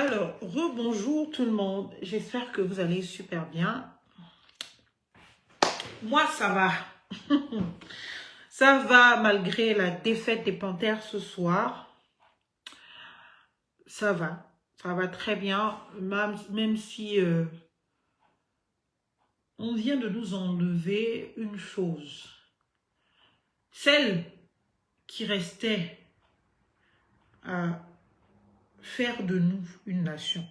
Alors, rebonjour tout le monde. J'espère que vous allez super bien. Moi, ça va. Ça va malgré la défaite des Panthères ce soir. Ça va. Ça va très bien. Même si on vient de nous enlever une chose. Celle qui restait à faire de nous une nation.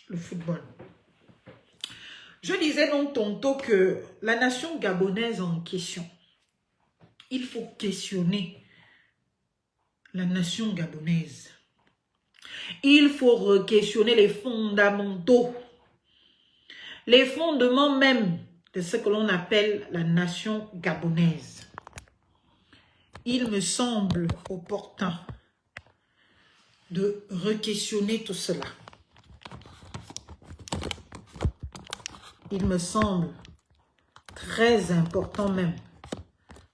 Le football. Je disais donc tantôt que la nation gabonaise en question, il faut questionner la nation gabonaise. Il faut questionner les fondamentaux, les fondements même de ce que l'on appelle la nation gabonaise. Il me semble opportun de re-questionner tout cela. Il me semble très important même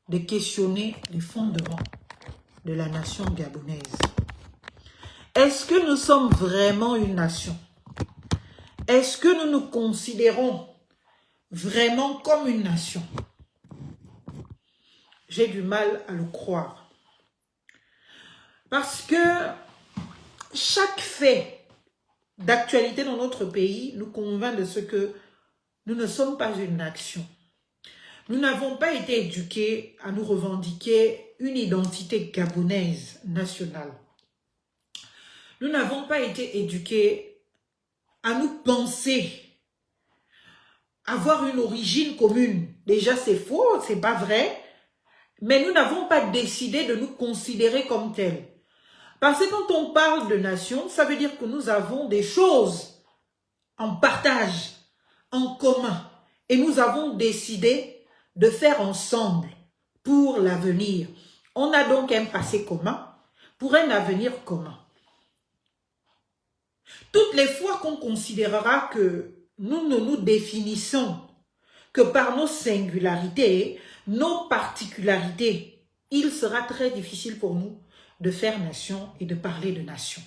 de questionner les fondements de la nation gabonaise. Est-ce que nous sommes vraiment une nation? Est-ce que nous nous considérons vraiment comme une nation? J'ai du mal à le croire. Parce que chaque fait d'actualité dans notre pays nous convainc de ce que nous ne sommes pas une nation. Nous n'avons pas été éduqués à nous revendiquer une identité gabonaise nationale. Nous n'avons pas été éduqués à nous penser avoir une origine commune. Déjà, c'est faux, c'est pas vrai. Mais nous n'avons pas décidé de nous considérer comme tels. Parce que quand on parle de nation, ça veut dire que nous avons des choses en partage, en commun. Et nous avons décidé de faire ensemble pour l'avenir. On a donc un passé commun pour un avenir commun. Toutes les fois qu'on considérera que nous ne nous définissons que par nos singularités, nos particularités, il sera très difficile pour nous de faire nation et de parler de nation.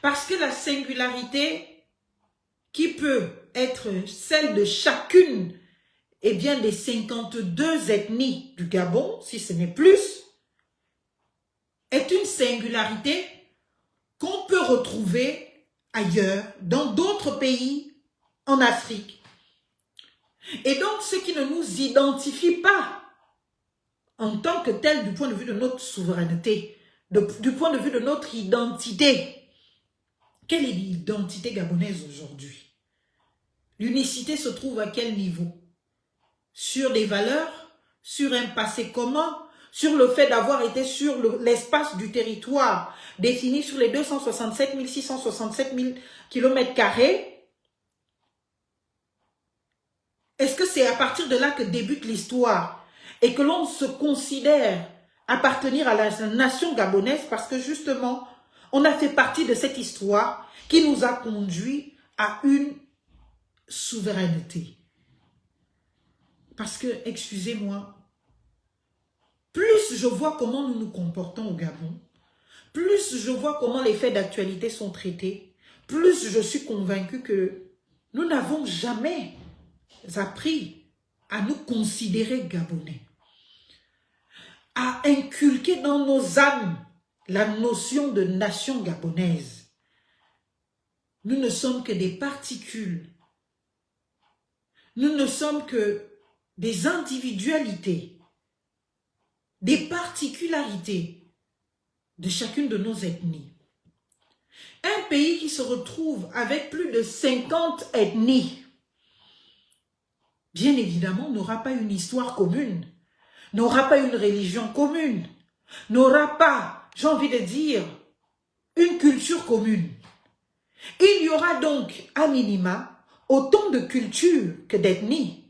Parce que la singularité qui peut être celle de chacune des 52 ethnies du Gabon, si ce n'est plus, est une singularité qu'on peut retrouver ailleurs, dans d'autres pays, en Afrique. Et donc, ce qui ne nous identifie pas en tant que tel du point de vue de notre souveraineté, du point de vue de notre identité. Quelle est l'identité gabonaise aujourd'hui? L'unicité se trouve à quel niveau? Sur des valeurs, sur un passé commun, sur le fait d'avoir été sur l'espace du territoire défini sur les 267 667 km². Est-ce que c'est à partir de là que débute l'histoire et que l'on se considère appartenir à la nation gabonaise parce que justement, on a fait partie de cette histoire qui nous a conduit à une souveraineté? Parce que, excusez-moi, plus je vois comment nous nous comportons au Gabon, plus je vois comment les faits d'actualité sont traités, plus je suis convaincue que nous n'avons jamais appris à nous considérer Gabonais, à inculquer dans nos âmes la notion de nation gabonaise. Nous ne sommes que des particules. Nous ne sommes que des individualités, des particularités de chacune de nos ethnies. Un pays qui se retrouve avec plus de 50 ethnies, bien évidemment, n'aura pas une histoire commune, n'aura pas une religion commune, n'aura pas, j'ai envie de dire, une culture commune. Il y aura donc, à minima, autant de cultures que d'ethnies.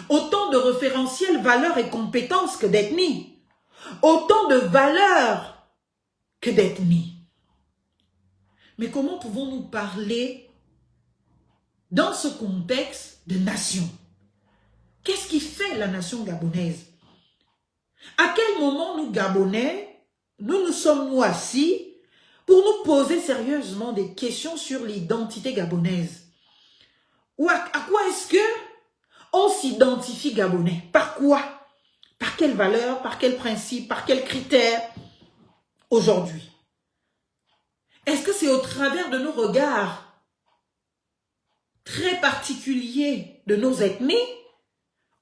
Autant de référentiels, valeurs et compétences que d'ethnies. Autant de valeurs que d'ethnies. Mais comment pouvons-nous parler dans ce contexte de nation? Qu'est-ce qui fait la nation gabonaise? À quel moment nous, Gabonais, nous nous sommes-nous assis pour nous poser sérieusement des questions sur l'identité gabonaise. Ou à quoi est-ce que on s'identifie gabonais? Par quoi? Par quelle valeur? Par quel principe? Par quels critères aujourd'hui? Est-ce que c'est au travers de nos regards très particuliers de nos ethnies,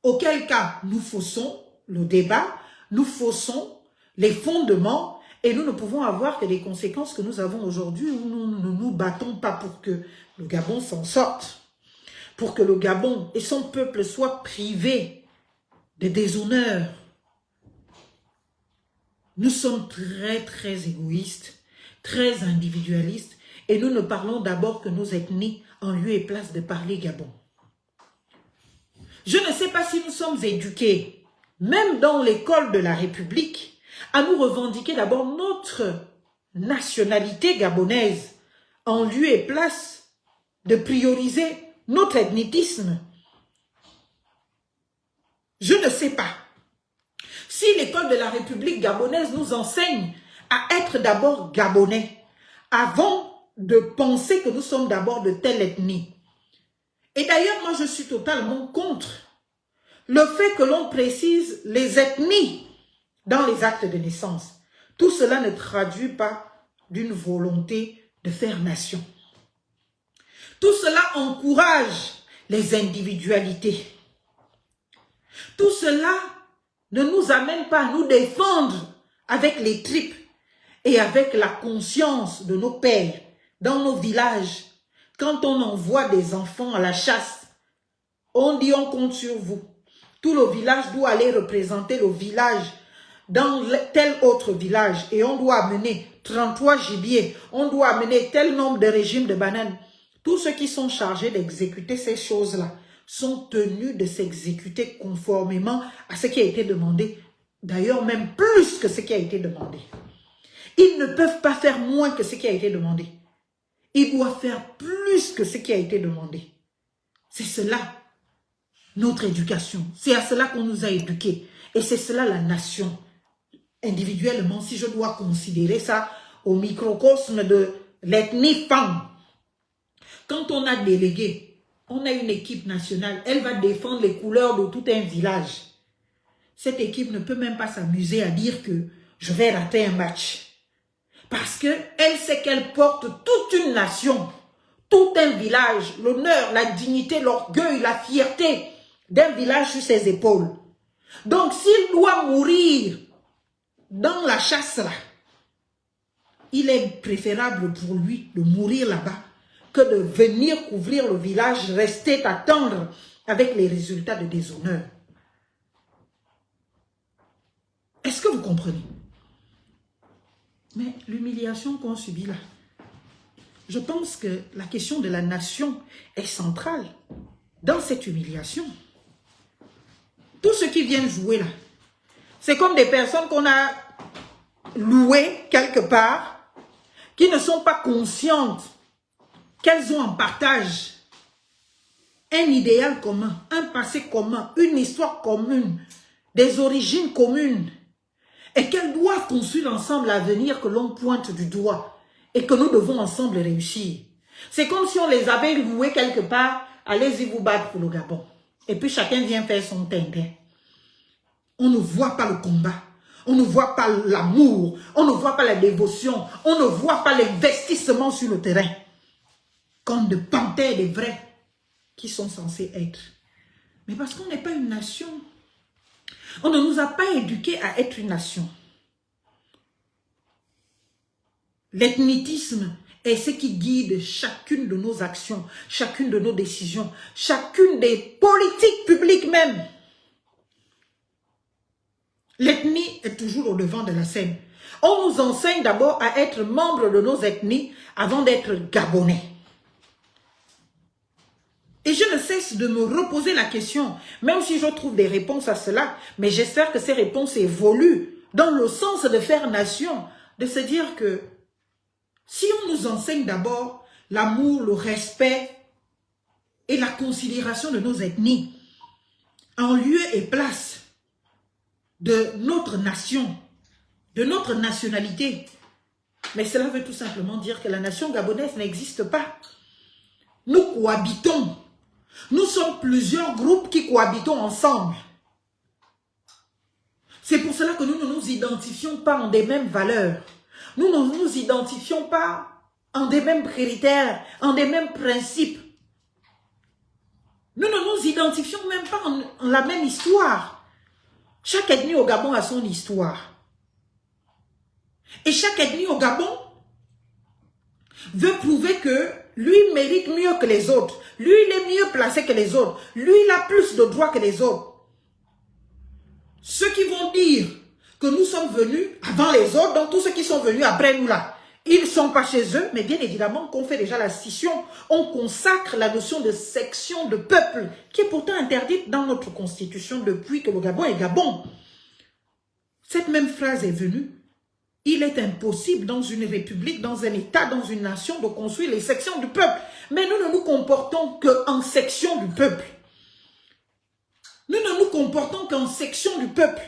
auquel cas nous faussons le débat, nous faussons les fondements et nous ne pouvons avoir que les conséquences que nous avons aujourd'hui où nous ne nous battons pas pour que le Gabon s'en sorte, pour que le Gabon et son peuple soient privés de déshonneurs. Nous sommes très égoïstes, très individualistes et nous ne parlons d'abord que nos ethnies en lieu et place de parler Gabon. Je ne sais pas si nous sommes éduqués, même dans l'école de la République, à nous revendiquer d'abord notre nationalité gabonaise en lieu et place de prioriser notre ethnicisme. Je ne sais pas. Si l'école de la République gabonaise nous enseigne à être d'abord gabonais, avant de penser que nous sommes d'abord de telle ethnie. Et d'ailleurs, moi je suis totalement contre le fait que l'on précise les ethnies dans les actes de naissance. Tout cela ne traduit pas d'une volonté de faire nation. Tout cela encourage les individualités. Tout cela ne nous amène pas à nous défendre avec les tripes et avec la conscience de nos pères dans nos villages. Quand on envoie des enfants à la chasse, on dit on compte sur vous. Tout le village doit aller représenter le village dans tel autre village et on doit amener 33 gibiers, on doit amener tel nombre de régimes de bananes. Tous ceux qui sont chargés d'exécuter ces choses-là sont tenus de s'exécuter conformément à ce qui a été demandé. D'ailleurs, même plus que ce qui a été demandé. Ils ne peuvent pas faire moins que ce qui a été demandé. Ils doivent faire plus que ce qui a été demandé. C'est cela, notre éducation. C'est à cela qu'on nous a éduqués. Et c'est cela la nation. Individuellement, si je dois considérer ça au microcosme de l'ethnie femme, quand on a délégué, on a une équipe nationale, elle va défendre les couleurs de tout un village. Cette équipe ne peut même pas s'amuser à dire que je vais rater un match. Parce qu'elle sait qu'elle porte toute une nation, tout un village, l'honneur, la dignité, l'orgueil, la fierté d'un village sur ses épaules. Donc s'il doit mourir dans la chasse là, il est préférable pour lui de mourir là-bas que de venir couvrir le village, rester attendre avec les résultats de déshonneur. Est-ce que vous comprenez? Mais l'humiliation qu'on subit là, je pense que la question de la nation est centrale dans cette humiliation. Tous ceux qui viennent jouer là, c'est comme des personnes qu'on a louées quelque part, qui ne sont pas conscientes qu'elles ont en partage un idéal commun, un passé commun, une histoire commune, des origines communes, et qu'elles doivent construire ensemble l'avenir que l'on pointe du doigt et que nous devons ensemble réussir. C'est comme si on les avait loués quelque part, allez-y vous battre pour le Gabon. Et puis chacun vient faire son tintin. On ne voit pas le combat, on ne voit pas l'amour, on ne voit pas la dévotion, on ne voit pas l'investissement sur le terrain. Comme de panthères des vrais qui sont censés être. Mais parce qu'on n'est pas une nation. On ne nous a pas éduqués à être une nation. L'ethnicisme est ce qui guide chacune de nos actions, chacune de nos décisions, chacune des politiques publiques même. L'ethnie est toujours au devant de la scène. On nous enseigne d'abord à être membre de nos ethnies avant d'être gabonais. Et je ne cesse de me reposer la question, même si je trouve des réponses à cela, mais j'espère que ces réponses évoluent dans le sens de faire nation, de se dire que si on nous enseigne d'abord l'amour, le respect et la considération de nos ethnies, en lieu et place de notre nation, de notre nationalité, Mais cela veut tout simplement dire que la nation gabonaise n'existe pas. Nous cohabitons. Nous sommes plusieurs groupes qui cohabitons ensemble. C'est pour cela que nous ne nous identifions pas en des mêmes valeurs. Nous ne nous identifions pas en des mêmes critères, en des mêmes principes. Nous ne nous identifions même pas en la même histoire. Chaque ethnie au Gabon a son histoire. Et chaque ethnie au Gabon veut prouver que lui mérite mieux que les autres. Lui, il est mieux placé que les autres. Lui, il a plus de droits que les autres. Ceux qui vont dire que nous sommes venus avant les autres, donc tous ceux qui sont venus après nous là, ils ne sont pas chez eux, mais bien évidemment qu'on fait déjà la scission, on consacre la notion de section de peuple, qui est pourtant interdite dans notre constitution depuis que le Gabon est Gabon. Cette même phrase est venue. Il est impossible dans une république, dans un État, dans une nation de construire les sections du peuple. Mais nous ne nous comportons qu'en section du peuple. Nous ne nous comportons qu'en section du peuple.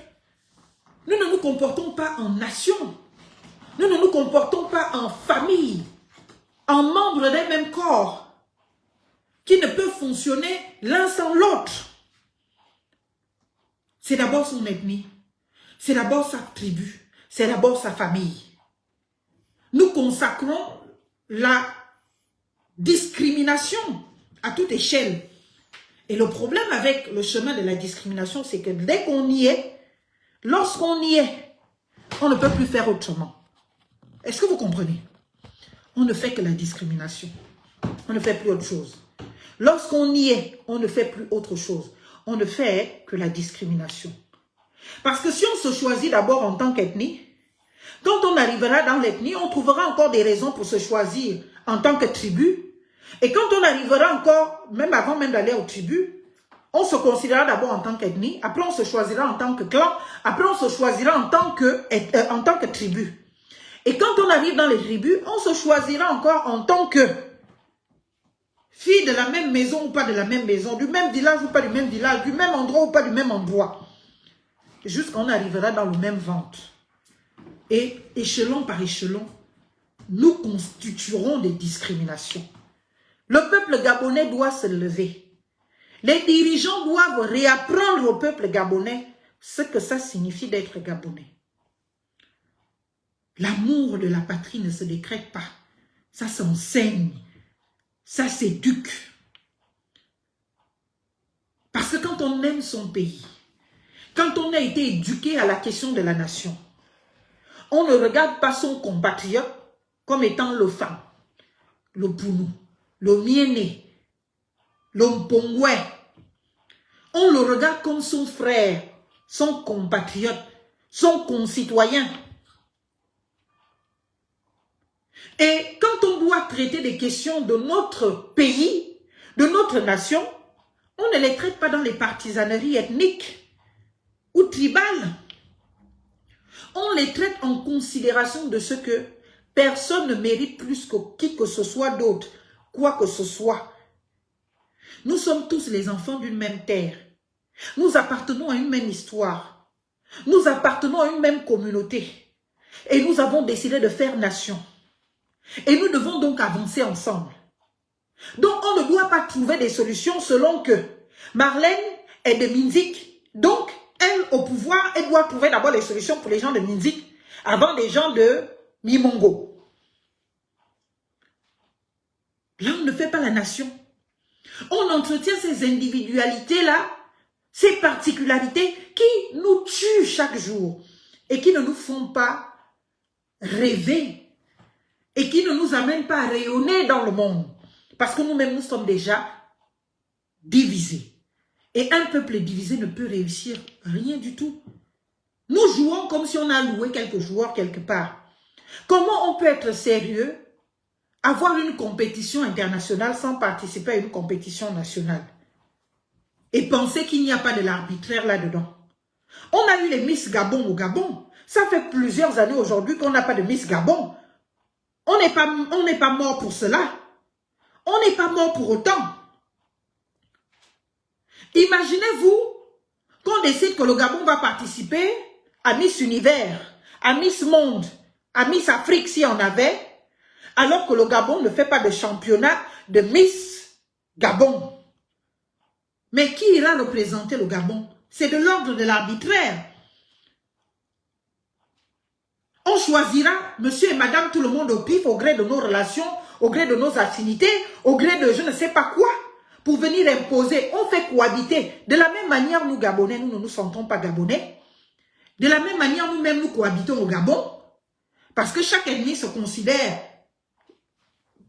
Nous ne nous comportons pas en nation. Nous ne nous comportons pas en famille, en membres d'un même corps, qui ne peuvent fonctionner l'un sans l'autre. C'est d'abord son ethnie, c'est d'abord sa tribu, c'est d'abord sa famille. Nous consacrons la discrimination à toute échelle. Et le problème avec le chemin de la discrimination, c'est que dès qu'on y est, lorsqu'on y est, on ne peut plus faire autrement. Est-ce que vous comprenez? On ne fait que la discrimination. On ne fait plus autre chose. Lorsqu'on y est, on ne fait plus autre chose. On ne fait que la discrimination. Parce que si on se choisit d'abord en tant qu'ethnie, quand on arrivera dans l'ethnie, on trouvera encore des raisons pour se choisir en tant que tribu. Et quand on arrivera encore, même avant même d'aller aux tribus, on se considérera d'abord en tant qu'ethnie, après on se choisira en tant que clan, après on se choisira en tant que tribu. Et quand on arrive dans les tribus, on se choisira encore en tant que fille de la même maison ou pas de la même maison, du même village ou pas du même village, du même endroit ou pas du même endroit. Jusqu'on arrivera dans le même ventre. Et échelon par échelon, nous constituerons des discriminations. Le peuple gabonais doit se lever. Les dirigeants doivent réapprendre au peuple gabonais ce que ça signifie d'être gabonais. L'amour de la patrie ne se décrète pas. Ça s'enseigne. Ça s'éduque. Parce que quand on aime son pays, quand on a été éduqué à la question de la nation, on ne regarde pas son compatriote comme étant le Fang, le Pounou, le Miéné, le Mpongwe. On le regarde comme son frère, son compatriote, son concitoyen. Et quand on doit traiter des questions de notre pays, de notre nation, on ne les traite pas dans les partisaneries ethniques ou tribales. On les traite en considération de ce que personne ne mérite plus que qui que ce soit d'autre, quoi que ce soit. Nous sommes tous les enfants d'une même terre. Nous appartenons à une même histoire. Nous appartenons à une même communauté. Et nous avons décidé de faire nation. Et nous devons donc avancer ensemble. Donc on ne doit pas trouver des solutions selon que Marlène est de Minzik. Donc elle au pouvoir, elle doit trouver d'abord les solutions pour les gens de Minzik avant les gens de Mimongo. Là on ne fait pas la nation. On entretient ces individualités-là, ces particularités qui nous tuent chaque jour et qui ne nous font pas rêver et qui ne nous amènent pas à rayonner dans le monde. Parce que nous-mêmes, nous sommes déjà divisés. Et un peuple divisé ne peut réussir rien du tout. Nous jouons comme si on a loué quelques joueurs quelque part. Comment on peut être sérieux, avoir une compétition internationale sans participer à une compétition nationale et penser qu'il n'y a pas de l'arbitraire là-dedans? On a eu les Miss Gabon au Gabon. Ça fait plusieurs années aujourd'hui qu'on n'a pas de Miss Gabon. On n'est pas mort pour cela. On n'est pas mort pour autant. Imaginez-vous qu'on décide que le Gabon va participer à Miss Univers, à Miss Monde, à Miss Afrique si on avait, alors que le Gabon ne fait pas de championnat de Miss Gabon. Mais qui ira représenter le Gabon? C'est de l'ordre de l'arbitraire. On choisira monsieur et madame tout le monde au pif, au gré de nos relations, au gré de nos affinités, au gré de je ne sais pas quoi, pour venir imposer. On fait cohabiter. De la même manière, nous Gabonais, nous ne nous sentons pas Gabonais. De la même manière, nous-mêmes, nous cohabitons au Gabon. Parce que chaque ethnie se considère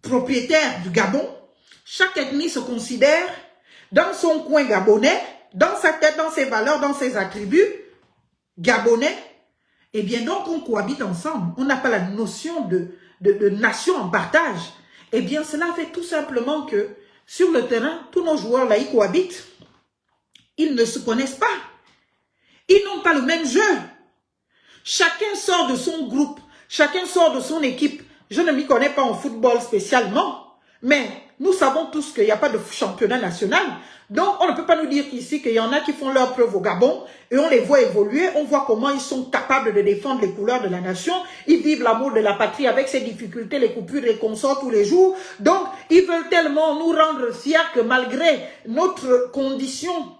propriétaire du Gabon. Chaque ethnie se considère dans son coin gabonais, dans sa tête, dans ses valeurs, dans ses attributs gabonais. Eh bien, donc, on cohabite ensemble. On n'a pas la notion de nation en partage. Eh bien, cela fait tout simplement que sur le terrain, tous nos joueurs là, ils cohabitent. Ils ne se connaissent pas. Ils n'ont pas le même jeu. Chacun sort de son groupe. Chacun sort de son équipe. Je ne m'y connais pas en football spécialement. Mais nous savons tous qu'il n'y a pas de championnat national. Donc, on ne peut pas nous dire qu'ici, qu'il y en a qui font leur preuve au Gabon et on les voit évoluer. On voit comment ils sont capables de défendre les couleurs de la nation. Ils vivent l'amour de la patrie avec ses difficultés, les coupures, les consorts tous les jours. Donc, ils veulent tellement nous rendre fiers que malgré notre condition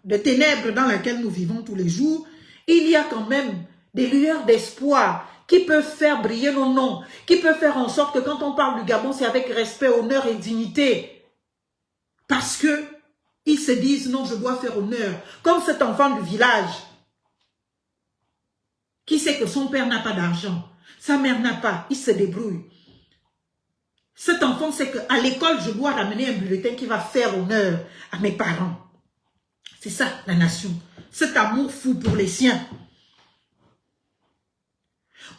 de ténèbres dans laquelle nous vivons tous les jours, il y a quand même des lueurs d'espoir qui peuvent faire briller nos noms, qui peuvent faire en sorte que quand on parle du Gabon, c'est avec respect, honneur et dignité. Parce que ils se disent, non, je dois faire honneur. Comme cet enfant du village qui sait que son père n'a pas d'argent, sa mère n'a pas, il se débrouille. Cet enfant sait qu'à l'école, je dois ramener un bulletin qui va faire honneur à mes parents. C'est ça, la nation. Cet amour fou pour les siens.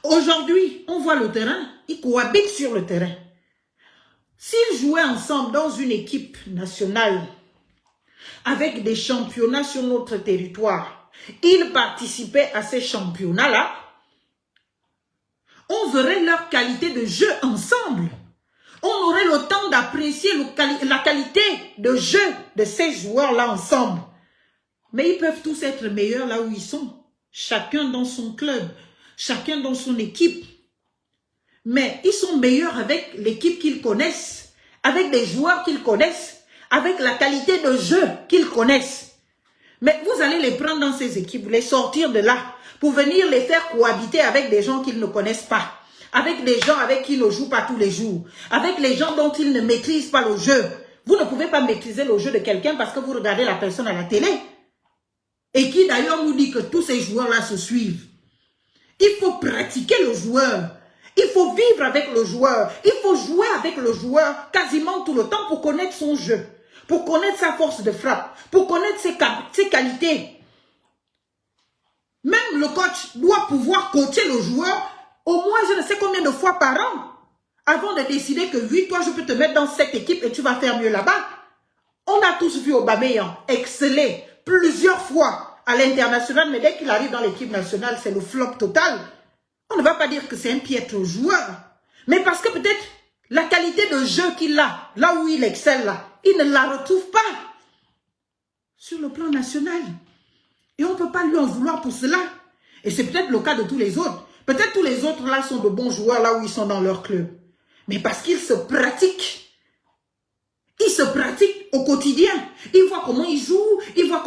Aujourd'hui, on voit le terrain, ils cohabitent sur le terrain. S'ils jouaient ensemble dans une équipe nationale, avec des championnats sur notre territoire, ils participaient à ces championnats-là, on verrait leur qualité de jeu ensemble. On aurait le temps d'apprécier la qualité de jeu de ces joueurs-là ensemble. Mais ils peuvent tous être meilleurs là où ils sont. Chacun dans son club, chacun dans son équipe. Mais ils sont meilleurs avec l'équipe qu'ils connaissent, avec des joueurs qu'ils connaissent, avec la qualité de jeu qu'ils connaissent. Mais vous allez les prendre dans ces équipes, les sortir de là, pour venir les faire cohabiter avec des gens qu'ils ne connaissent pas, avec des gens avec qui ils ne jouent pas tous les jours, avec les gens dont ils ne maîtrisent pas le jeu. Vous ne pouvez pas maîtriser le jeu de quelqu'un parce que vous regardez la personne à la télé. Et qui d'ailleurs nous dit que tous ces joueurs-là se suivent. Il faut pratiquer le joueur. Il faut vivre avec le joueur. Il faut jouer avec le joueur quasiment tout le temps pour connaître son jeu, pour connaître sa force de frappe, pour connaître ses qualités. Même le coach doit pouvoir coacher le joueur au moins je ne sais combien de fois par an avant de décider que oui, toi je peux te mettre dans cette équipe et tu vas faire mieux là-bas. On a tous vu Aubameyang exceller plusieurs fois à l'international, mais dès qu'il arrive dans l'équipe nationale, c'est le flop total. On ne va pas dire que c'est un piètre joueur, mais parce que peut-être la qualité de jeu qu'il a, là où il excelle, là, il ne la retrouve pas sur le plan national. Et on ne peut pas lui en vouloir pour cela. Et c'est peut-être le cas de tous les autres. Peut-être tous les autres là sont de bons joueurs là où ils sont dans leur club. Mais parce qu'ils se pratiquent. Ils se pratiquent au quotidien. Ils voient comment ils jouent. Ils voient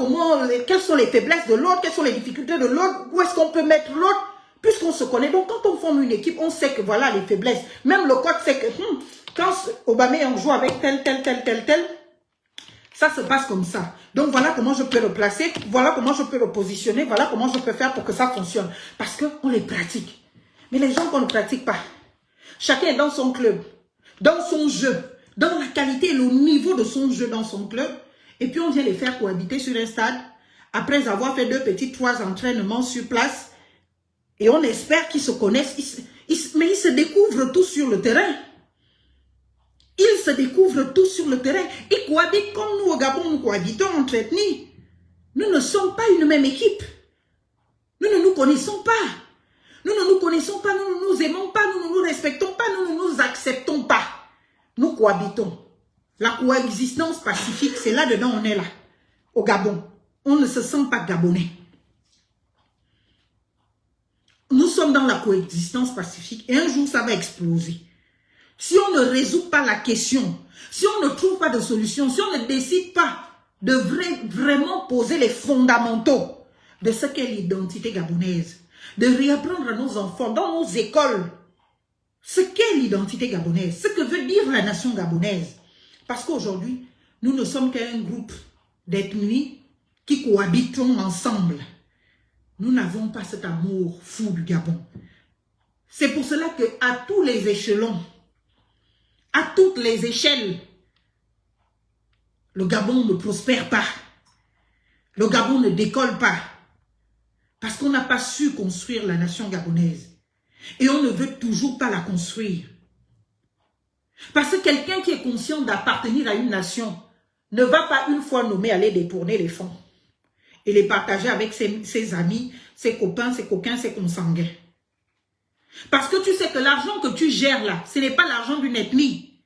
quelles sont les faiblesses de l'autre. Quelles sont les difficultés de l'autre. Où est-ce qu'on peut mettre l'autre. Puisqu'on se connaît. Donc quand on forme une équipe, on sait que voilà les faiblesses. Même le coach sait que quand Aubameyang joue avec tel, ça se passe comme ça. Donc voilà comment je peux le placer. Voilà comment je peux le positionner. Voilà comment je peux faire pour que ça fonctionne. Parce qu'on les pratique. Mais les gens qu'on ne pratique pas. Chacun est dans son club. Dans son jeu. Dans la qualité et le niveau de son jeu dans son club. Et puis on vient les faire cohabiter sur un stade. Après avoir fait 3 entraînements sur place. Et on espère qu'ils se connaissent. Mais ils se découvrent tous sur le terrain. Ils se découvrent tous sur le terrain. Ils cohabitent comme nous au Gabon, nous cohabitons entre ethnies. Nous ne sommes pas une même équipe. Nous ne nous connaissons pas. Nous ne nous connaissons pas, nous ne nous aimons pas, nous ne nous respectons pas, nous ne nous acceptons pas. Nous cohabitons. La coexistence pacifique, c'est là-dedans on est là. Au Gabon. On ne se sent pas gabonais. Nous sommes dans la coexistence pacifique et un jour ça va exploser. Si on ne résout pas la question, si on ne trouve pas de solution, si on ne décide pas de vraiment poser les fondamentaux de ce qu'est l'identité gabonaise, de réapprendre à nos enfants dans nos écoles ce qu'est l'identité gabonaise, ce que veut dire la nation gabonaise. Parce qu'aujourd'hui, nous ne sommes qu'un groupe d'ethnies qui cohabitons ensemble. Nous n'avons pas cet amour fou du Gabon. C'est pour cela qu'à tous les échelons, à toutes les échelles, le Gabon ne prospère pas. Le Gabon ne décolle pas. Parce qu'on n'a pas su construire la nation gabonaise. Et on ne veut toujours pas la construire. Parce que quelqu'un qui est conscient d'appartenir à une nation ne va pas une fois nommé aller détourner les fonds et les partager avec ses amis, ses copains, ses coquins, ses consanguins. Parce que tu sais que l'argent que tu gères là, ce n'est pas l'argent d'une ethnie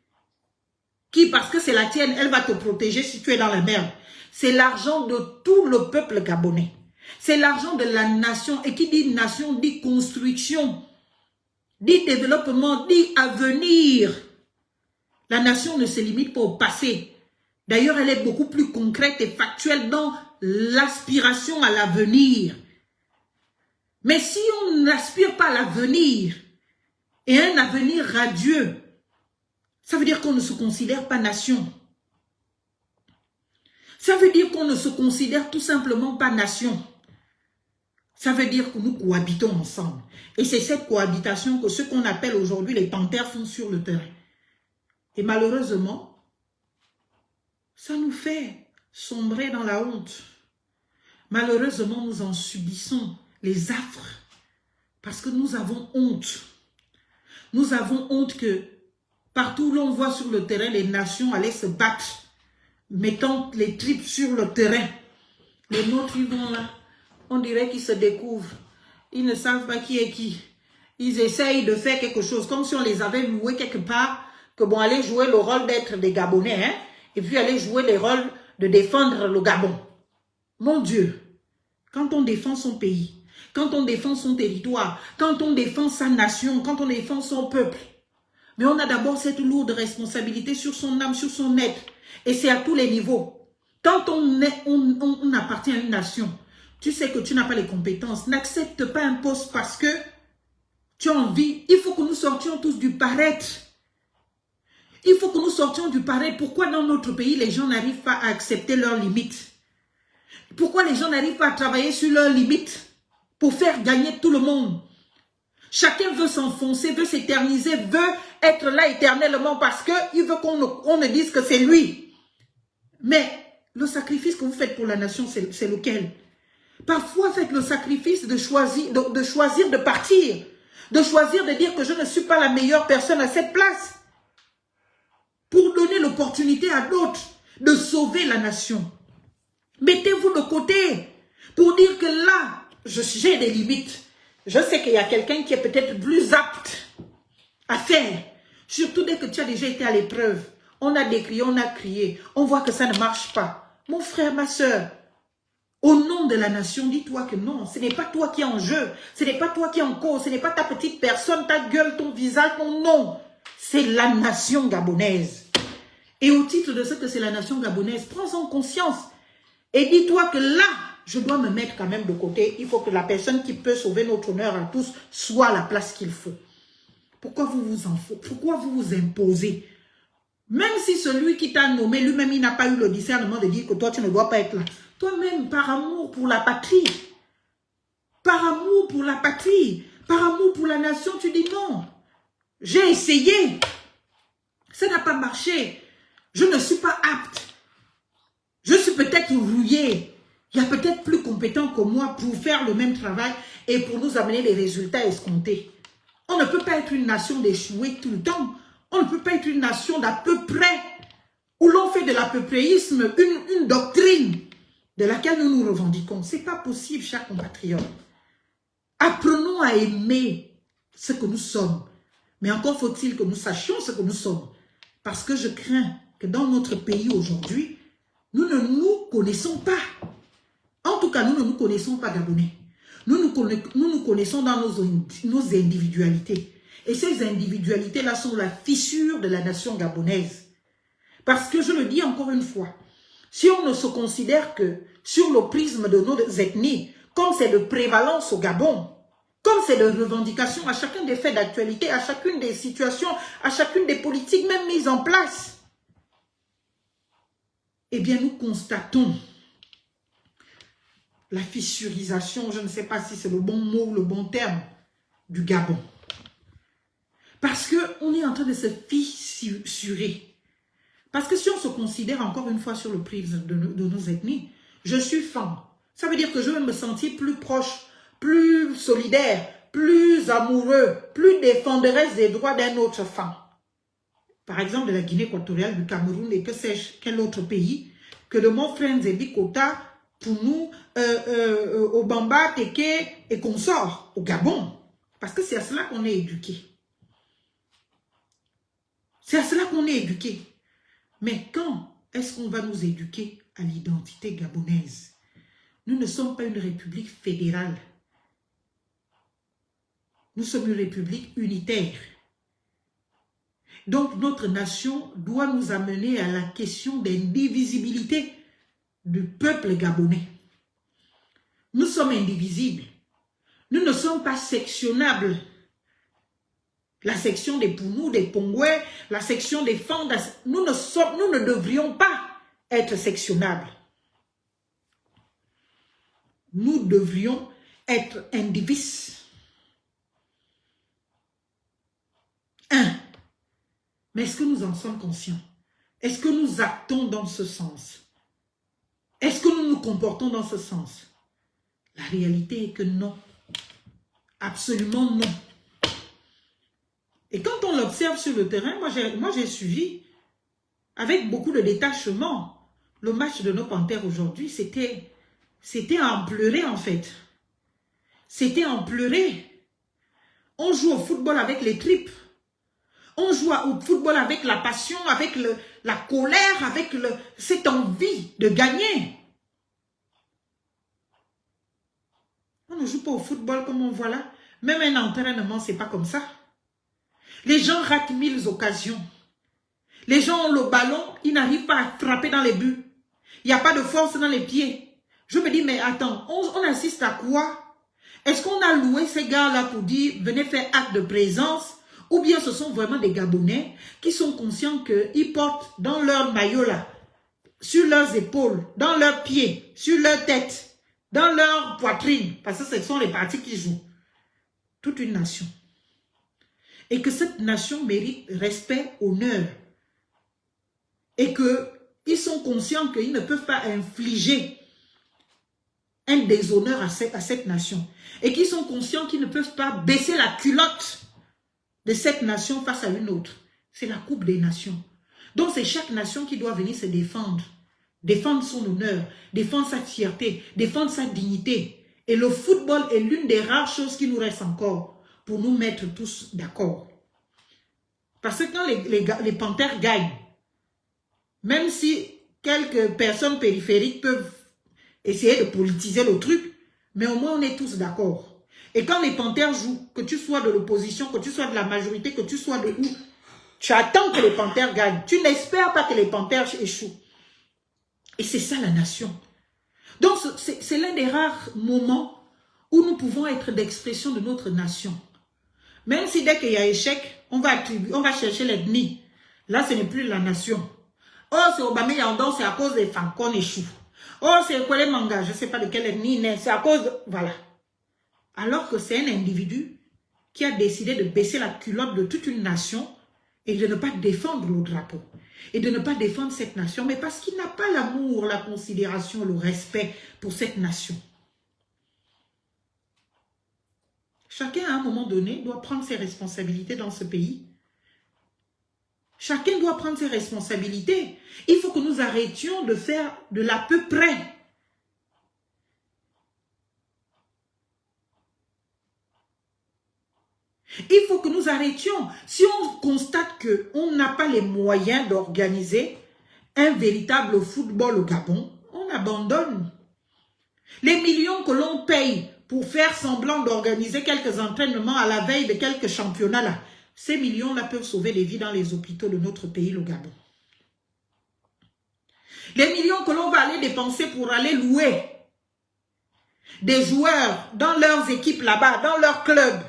qui, parce que c'est la tienne, elle va te protéger si tu es dans la merde. C'est l'argent de tout le peuple gabonais. C'est l'argent de la nation. Et qui dit nation dit construction, dit développement, dit avenir. La nation ne se limite pas au passé. D'ailleurs, elle est beaucoup plus concrète et factuelle dans l'aspiration à l'avenir. Mais si on n'aspire pas à l'avenir et un avenir radieux, ça veut dire qu'on ne se considère pas nation. Ça veut dire qu'on ne se considère tout simplement pas nation. Ça veut dire que nous cohabitons ensemble. Et c'est cette cohabitation que ceux qu'on appelle aujourd'hui les panthères font sur le terrain. Et malheureusement, ça nous fait sombrer dans la honte. Malheureusement, nous en subissons les affres parce que nous avons honte. Nous avons honte que partout où l'on voit sur le terrain, les nations allaient se battre, mettant les tripes sur le terrain. Les nôtres, ils vont là. On dirait qu'ils se découvrent. Ils ne savent pas qui est qui. Ils essayent de faire quelque chose, comme si on les avait loués quelque part, que bon, aller jouer le rôle d'être des Gabonais, hein, et puis aller jouer les rôles de défendre le Gabon. Mon Dieu, quand on défend son pays, quand on défend son territoire, quand on défend sa nation, quand on défend son peuple, mais on a d'abord cette lourde responsabilité sur son âme, sur son être, et c'est à tous les niveaux. Quand on appartient à une nation, tu sais que tu n'as pas les compétences, n'accepte pas un poste parce que tu as envie. Il faut que nous sortions tous du paraître. Il faut que nous sortions du paraître. Pourquoi dans notre pays, les gens n'arrivent pas à accepter leurs limites? Pourquoi les gens n'arrivent pas à travailler sur leurs limites pour faire gagner tout le monde? Chacun veut s'enfoncer, veut s'éterniser, veut être là éternellement parce qu'il veut qu'on ne dise que c'est lui. Mais le sacrifice que vous faites pour la nation, c'est lequel? Parfois, faites le sacrifice de choisir de partir, de choisir de dire que je ne suis pas la meilleure personne à cette place, pour donner l'opportunité à d'autres de sauver la nation. Mettez-vous de côté pour dire que là, j'ai des limites. Je sais qu'il y a quelqu'un qui est peut-être plus apte à faire, surtout dès que tu as déjà été à l'épreuve. On a décrié, on a crié, on voit que ça ne marche pas. Mon frère, ma soeur, au nom de la nation, dis-toi que non, ce n'est pas toi qui es en jeu, ce n'est pas toi qui es en cause, ce n'est pas ta petite personne, ta gueule, ton visage, ton nom. C'est la nation gabonaise. Et au titre de ce que c'est la nation gabonaise, prends-en conscience. Et dis-toi que là, je dois me mettre quand même de côté. Il faut que la personne qui peut sauver notre honneur à tous soit à la place qu'il faut. Pourquoi pourquoi vous vous imposez? Même si celui qui t'a nommé, lui-même, il n'a pas eu le discernement de dire que toi, tu ne dois pas être là. Toi-même, par amour pour la patrie, par amour pour la patrie, par amour pour la nation, tu dis non. J'ai essayé. Ça n'a pas marché. Je ne suis pas apte. Je suis peut-être rouillé. Il y a peut-être plus compétent que moi pour faire le même travail et pour nous amener les résultats escomptés. On ne peut pas être une nation d'échouer tout le temps. On ne peut pas être une nation d'à peu près où l'on fait de l'apeuréisme une doctrine de laquelle nous nous revendiquons. Ce n'est pas possible, chers compatriotes. Apprenons à aimer ce que nous sommes. Mais encore faut-il que nous sachions ce que nous sommes. Parce que je crains que dans notre pays aujourd'hui, nous ne nous connaissons pas. En tout cas, nous ne nous connaissons pas Gabonais. Nous nous connaissons dans nos individualités. Et ces individualités-là sont la fissure de la nation gabonaise. Parce que je le dis encore une fois, si on ne se considère que sur le prisme de nos ethnies, comme c'est de prévalence au Gabon, comme c'est de revendication à chacun des faits d'actualité, à chacune des situations, à chacune des politiques même mises en place, eh bien nous constatons la fissurisation, je ne sais pas si c'est le bon mot ou le bon terme, du Gabon. Parce qu'on est en train de se fissurer. Parce que si on se considère encore une fois sur le prisme de nos ethnies, je suis femme. Ça veut dire que je vais me sentir plus proche, plus solidaire, plus amoureux, plus défenderesse des droits d'un autre femme. Par exemple, de la Guinée équatoriale, du Cameroun et que sais-je, quel autre pays, que de mon frère Nzebi Kota, pour nous, au Bamba, Teke et consorts, au Gabon. Parce que c'est à cela qu'on est éduqué. C'est à cela qu'on est éduqué. Mais quand est-ce qu'on va nous éduquer à l'identité gabonaise? Nous ne sommes pas une république fédérale. Nous sommes une république unitaire. Donc notre nation doit nous amener à la question d'indivisibilité du peuple gabonais. Nous sommes indivisibles. Nous ne sommes pas sectionnables. La section des Poumous, des Pongouais, la section des Fandas, nous ne devrions pas être sectionnables. Nous devrions être indivises. Mais est-ce que nous en sommes conscients? Est-ce que nous actons dans ce sens? Est-ce que nous nous comportons dans ce sens? La réalité est que non. Absolument non. Et quand on l'observe sur le terrain, moi j'ai suivi avec beaucoup de détachement le match de nos Panthères aujourd'hui. C'était à en pleurer en fait. C'était à en pleurer. On joue au football avec les tripes. On joue au football avec la passion, avec la colère, avec cette envie de gagner. On ne joue pas au football comme on voit là. Même un entraînement, c'est pas comme ça. Les gens ratent 1000 occasions. Les gens ont le ballon, ils n'arrivent pas à frapper dans les buts. Il n'y a pas de force dans les pieds. Je me dis, mais attends, on assiste à quoi? Est-ce qu'on a loué ces gars-là pour dire, venez faire acte de présence? Ou bien ce sont vraiment des Gabonais qui sont conscients qu'ils portent dans leur maillot là, sur leurs épaules, dans leurs pieds, sur leur tête, dans leur poitrine, parce que ce sont les parties qui jouent, toute une nation. Et que cette nation mérite respect, honneur. Et qu'ils sont conscients qu'ils ne peuvent pas infliger un déshonneur à cette nation. Et qu'ils sont conscients qu'ils ne peuvent pas baisser la culotte de cette nation face à une autre. C'est la coupe des nations. Donc c'est chaque nation qui doit venir se défendre. Défendre son honneur, défendre sa fierté, défendre sa dignité. Et le football est l'une des rares choses qui nous reste encore pour nous mettre tous d'accord. Parce que quand les Panthères gagnent, même si quelques personnes périphériques peuvent essayer de politiser le truc, mais au moins on est tous d'accord. Et quand les Panthères jouent, que tu sois de l'opposition, que tu sois de la majorité, que tu sois de où, tu attends que les Panthères gagnent. Tu n'espères pas que les Panthères échouent. Et c'est ça la nation. Donc c'est l'un des rares moments où nous pouvons être d'expression de notre nation. Même si dès qu'il y a échec, on va chercher l'ennemi. Là, ce n'est plus la nation. Oh, c'est Obama Yandon, c'est à cause des femmes qu'on échoue. Oh, c'est Kwele Manga, je ne sais pas de quel ennemi, mais c'est à cause de... Voilà. Alors que c'est un individu qui a décidé de baisser la culotte de toute une nation et de ne pas défendre le drapeau. Et de ne pas défendre cette nation, mais parce qu'il n'a pas l'amour, la considération, le respect pour cette nation. Chacun, à un moment donné, doit prendre ses responsabilités dans ce pays. Chacun doit prendre ses responsabilités. Il faut que nous arrêtions de faire de l'à peu près. Il faut que nous arrêtions. Si on constate qu'on n'a pas les moyens d'organiser un véritable football au Gabon, on abandonne. Les millions que l'on paye pour faire semblant d'organiser quelques entraînements à la veille de quelques championnats là. Ces millions-là peuvent sauver des vies dans les hôpitaux de notre pays, le Gabon. Les millions que l'on va aller dépenser pour aller louer des joueurs dans leurs équipes là-bas, dans leurs clubs,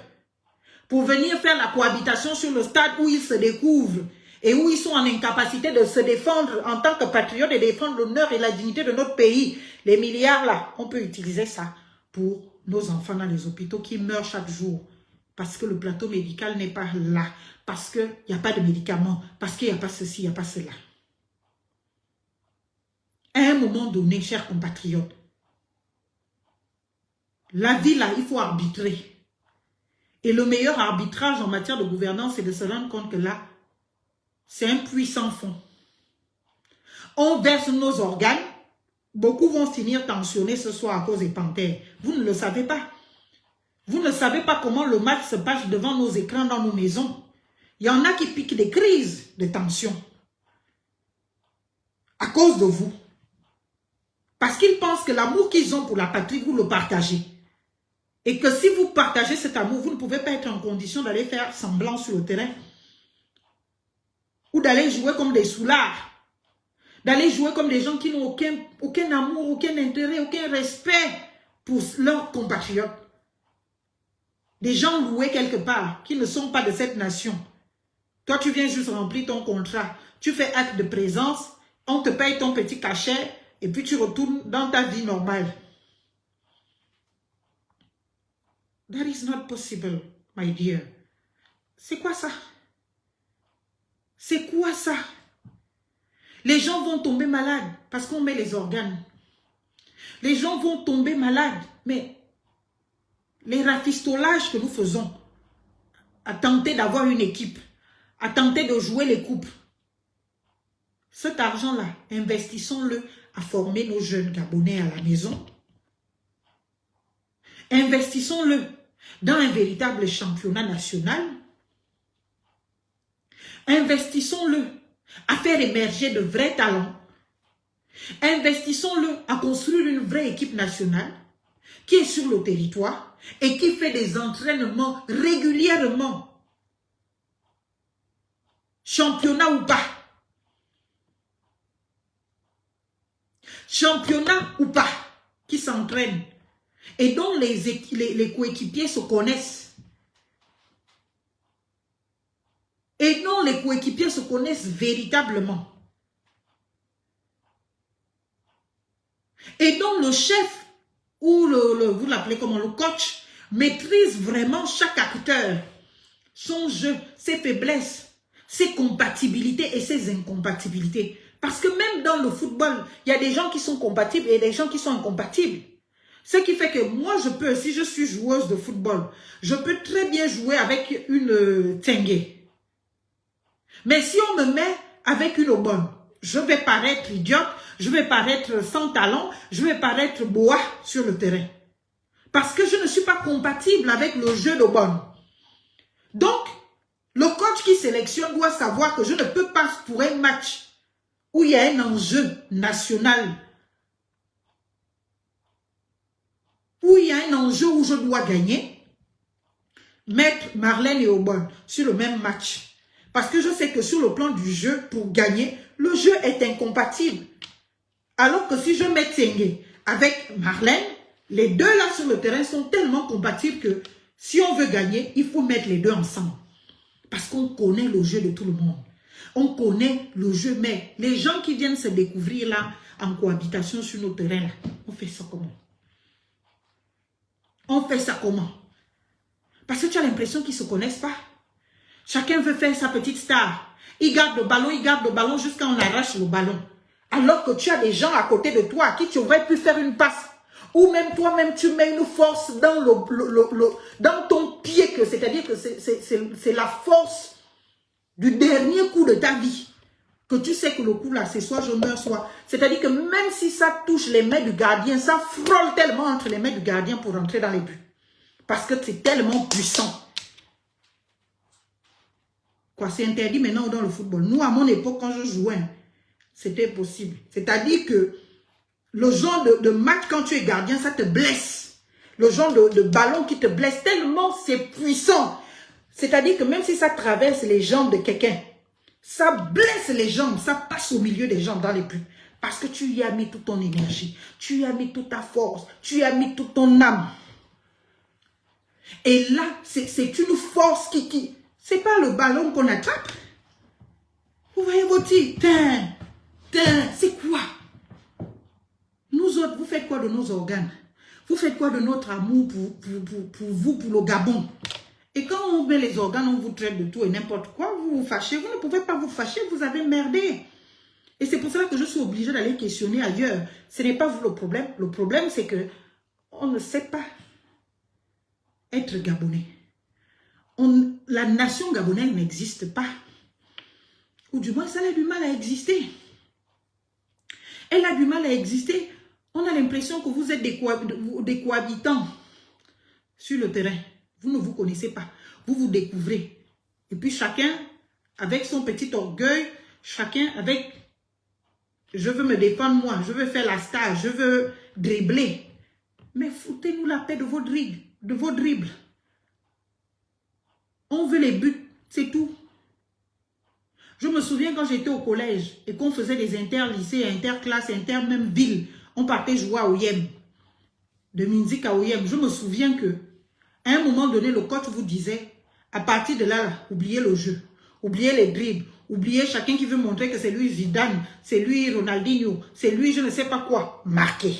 pour venir faire la cohabitation sur le stade où ils se découvrent et où ils sont en incapacité de se défendre en tant que patriotes et défendre l'honneur et la dignité de notre pays. Les milliards là, on peut utiliser ça pour nos enfants dans les hôpitaux qui meurent chaque jour parce que le plateau médical n'est pas là, parce qu'il n'y a pas de médicaments, parce qu'il n'y a pas ceci, il n'y a pas cela. À un moment donné, chers compatriotes, la vie là, il faut arbitrer. Et le meilleur arbitrage en matière de gouvernance, c'est de se rendre compte que là, c'est un puits sans fond. On verse nos organes, beaucoup vont finir tensionnés ce soir à cause des panthères. Vous ne le savez pas. Vous ne savez pas comment le match se passe devant nos écrans dans nos maisons. Il y en a qui piquent des crises de tension à cause de vous. Parce qu'ils pensent que l'amour qu'ils ont pour la patrie, vous le partagez. Et que si vous partagez cet amour, vous ne pouvez pas être en condition d'aller faire semblant sur le terrain. Ou d'aller jouer comme des soulards. D'aller jouer comme des gens qui n'ont aucun amour, aucun intérêt, aucun respect pour leurs compatriotes. Des gens loués quelque part, qui ne sont pas de cette nation. Toi, tu viens juste remplir ton contrat. Tu fais acte de présence, on te paye ton petit cachet, et puis tu retournes dans ta vie normale. That is not possible, my dear. C'est quoi ça? C'est quoi ça? Les gens vont tomber malades parce qu'on met les organes. Les gens vont tomber malades, mais les rafistolages que nous faisons, à tenter d'avoir une équipe, à tenter de jouer les coupes, cet argent-là, investissons-le à former nos jeunes Gabonais à la maison. Investissons-le dans un véritable championnat national. Investissons-le à faire émerger de vrais talents. Investissons-le à construire une vraie équipe nationale qui est sur le territoire et qui fait des entraînements régulièrement. Championnat ou pas. Championnat ou pas, qui s'entraînent. Et dont les coéquipiers se connaissent. Et dont les coéquipiers se connaissent véritablement. Et dont le chef, ou vous l'appelez comment, le coach, maîtrise vraiment chaque acteur, son jeu, ses faiblesses, ses compatibilités et ses incompatibilités. Parce que même dans le football, il y a des gens qui sont compatibles et des gens qui sont incompatibles. Ce qui fait que moi, je peux, si je suis joueuse de football, je peux très bien jouer avec une Tengue. Mais si on me met avec une Obonne, je vais paraître idiote, je vais paraître sans talent, je vais paraître bois sur le terrain. Parce que je ne suis pas compatible avec le jeu d'Obonne. Donc, le coach qui sélectionne doit savoir que je ne peux pas, pour un match où il y a un enjeu national, où il y a un enjeu où je dois gagner, mettre Marlène et Obonne sur le même match. Parce que je sais que sur le plan du jeu, pour gagner, le jeu est incompatible. Alors que si je mets Tengue avec Marlène, les deux là sur le terrain sont tellement compatibles que si on veut gagner, il faut mettre les deux ensemble. Parce qu'on connaît le jeu de tout le monde. On connaît le jeu, mais les gens qui viennent se découvrir là, en cohabitation sur nos terrains là, on fait ça comment? On fait ça comment? Parce que tu as l'impression qu'ils ne se connaissent pas. Chacun veut faire sa petite star. Il garde le ballon jusqu'à on arrache le ballon. Alors que tu as des gens à côté de toi à qui tu aurais pu faire une passe. Ou même toi-même, tu mets une force dans, dans ton pied, c'est-à-dire que c'est la force du dernier coup de ta vie. Que tu sais que le coup là, c'est soit je meurs, soit... C'est-à-dire que même si ça touche les mains du gardien, ça frôle tellement entre les mains du gardien pour rentrer dans les buts. Parce que c'est tellement puissant. Quoi, c'est interdit maintenant dans le football. Nous, à mon époque, quand je jouais, c'était possible. C'est-à-dire que le genre de match, quand tu es gardien, ça te blesse. Le genre de ballon qui te blesse tellement, c'est puissant. C'est-à-dire que même si ça traverse les jambes de quelqu'un, ça blesse les jambes, ça passe au milieu des jambes dans les buts. Parce que tu y as mis toute ton énergie, tu y as mis toute ta force, tu y as mis toute ton âme. Et là, c'est une force qui c'est pas le ballon qu'on attrape. Vous voyez votre titre, c'est quoi? Nous autres, vous faites quoi de nos organes? Vous faites quoi de notre amour pour vous, pour le Gabon? Et quand on met les organes, on vous traite de tout et n'importe quoi, vous vous fâchez. Vous ne pouvez pas vous fâcher, vous avez merdé. Et c'est pour ça que je suis obligée d'aller questionner ailleurs. Ce n'est pas vous le problème. Le problème, c'est que on ne sait pas être Gabonais. La nation gabonaise n'existe pas. Ou du moins, elle a du mal à exister. Elle a du mal à exister. On a l'impression que vous êtes des cohabitants sur le terrain. Vous ne vous connaissez pas. Vous vous découvrez. Et puis chacun avec son petit orgueil, chacun avec je veux me défendre moi, je veux faire la star, je veux dribbler. Mais foutez-nous la paix de vos dribbles. On veut les buts, c'est tout. Je me souviens quand j'étais au collège et qu'on faisait des inter-lycées, inter-classes, inter-même villes, on partait jouer à Oyem, de Minzik à Oyem. Je me souviens que à un moment donné, le coach vous disait, à partir de là, oubliez le jeu, oubliez les dribbles, oubliez chacun qui veut montrer que c'est lui Zidane, c'est lui Ronaldinho, c'est lui je ne sais pas quoi, marquez.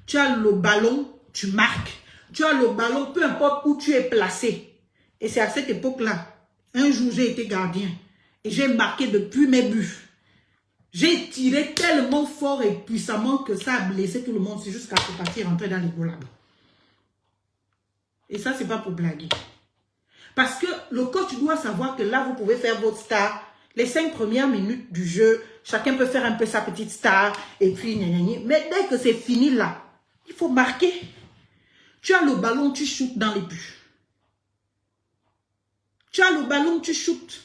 Tu as le ballon, tu marques. Tu as le ballon, peu importe où tu es placé. Et c'est à cette époque-là, un jour j'ai été gardien et j'ai marqué depuis mes buts. J'ai tiré tellement fort et puissamment que ça a blessé tout le monde jusqu'à ce partir rentrer dans les golabs. Et ça, c'est pas pour blaguer. Parce que le coach doit savoir que là, vous pouvez faire votre star. Les 5 premières minutes du jeu, chacun peut faire un peu sa petite star. Et puis, gna gna gna. Mais dès que c'est fini là, il faut marquer. Tu as le ballon, tu shootes dans les buts. Tu as le ballon, tu shootes.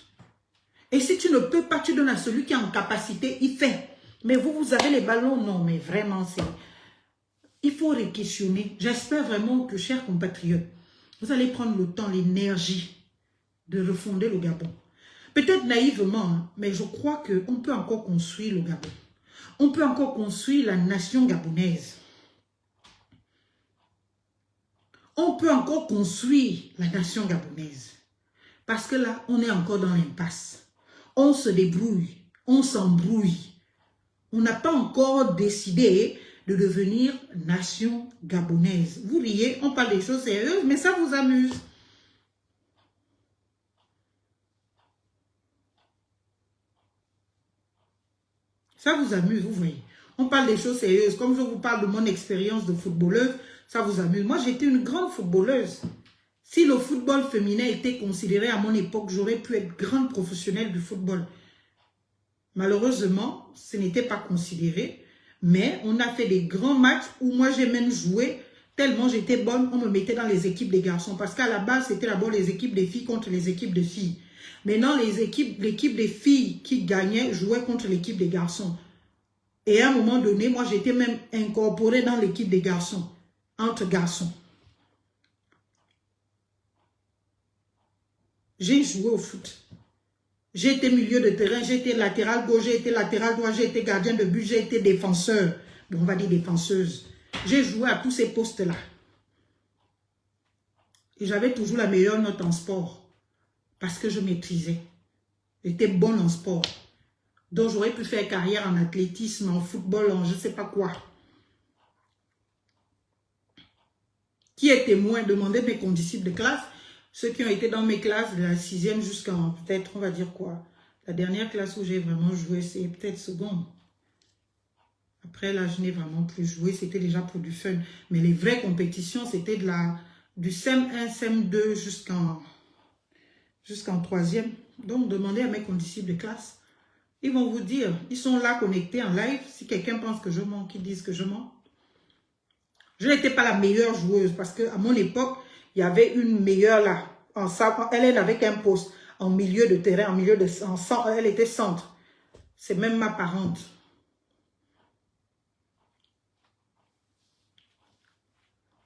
Et si tu ne peux pas, tu donnes à celui qui est en capacité, il fait. Mais vous avez les ballons, non, mais vraiment, c'est... Il faut réquestionner. J'espère vraiment que, chers compatriotes, vous allez prendre le temps, l'énergie de refonder le Gabon. Peut-être naïvement, hein, mais je crois qu'on peut encore construire le Gabon. On peut encore construire la nation gabonaise. On peut encore construire la nation gabonaise. Parce que là, on est encore dans l'impasse. On se débrouille, on s'embrouille. On n'a pas encore décidé de devenir nation gabonaise. Vous riez, on parle des choses sérieuses, mais ça vous amuse. Ça vous amuse, vous voyez. On parle des choses sérieuses. Comme je vous parle de mon expérience de footballeuse, ça vous amuse. Moi, j'étais une grande footballeuse. Si le football féminin était considéré à mon époque, j'aurais pu être grande professionnelle du football. Malheureusement, ce n'était pas considéré. Mais on a fait des grands matchs où moi, j'ai même joué. Tellement j'étais bonne, on me mettait dans les équipes des garçons. Parce qu'à la base, c'était d'abord les équipes des filles contre les équipes de filles. Maintenant, l'équipe des filles qui gagnait jouait contre l'équipe des garçons. Et à un moment donné, moi, j'étais même incorporée dans l'équipe des garçons, entre garçons. J'ai joué au foot. J'ai été milieu de terrain, j'ai été latéral gauche, j'ai été latéral droit, j'ai été gardien de but, j'ai été défenseur. Bon, on va dire défenseuse. J'ai joué à tous ces postes-là. Et j'avais toujours la meilleure note en sport. Parce que je maîtrisais. J'étais bonne en sport. Donc, j'aurais pu faire carrière en athlétisme, en football, en je ne sais pas quoi. Qui est témoin? Demandez mes condisciples de classe. Ceux qui ont été dans mes classes de la 6e jusqu'en peut-être, on va dire quoi. La dernière classe où j'ai vraiment joué, c'est peut-être seconde. Après, là, je n'ai vraiment plus joué. C'était déjà pour du fun. Mais les vraies compétitions, c'était du CM1, CM2 jusqu'en 3e. Donc, demandez à mes condisciples de classe. Ils vont vous dire, ils sont là connectés en live. Si quelqu'un pense que je mens, qu'ils disent que je mens. Je n'étais pas la meilleure joueuse parce qu'à mon époque, il y avait une meilleure là. Elle n'avait qu'un poste en milieu de terrain, elle était centre. C'est même ma parente.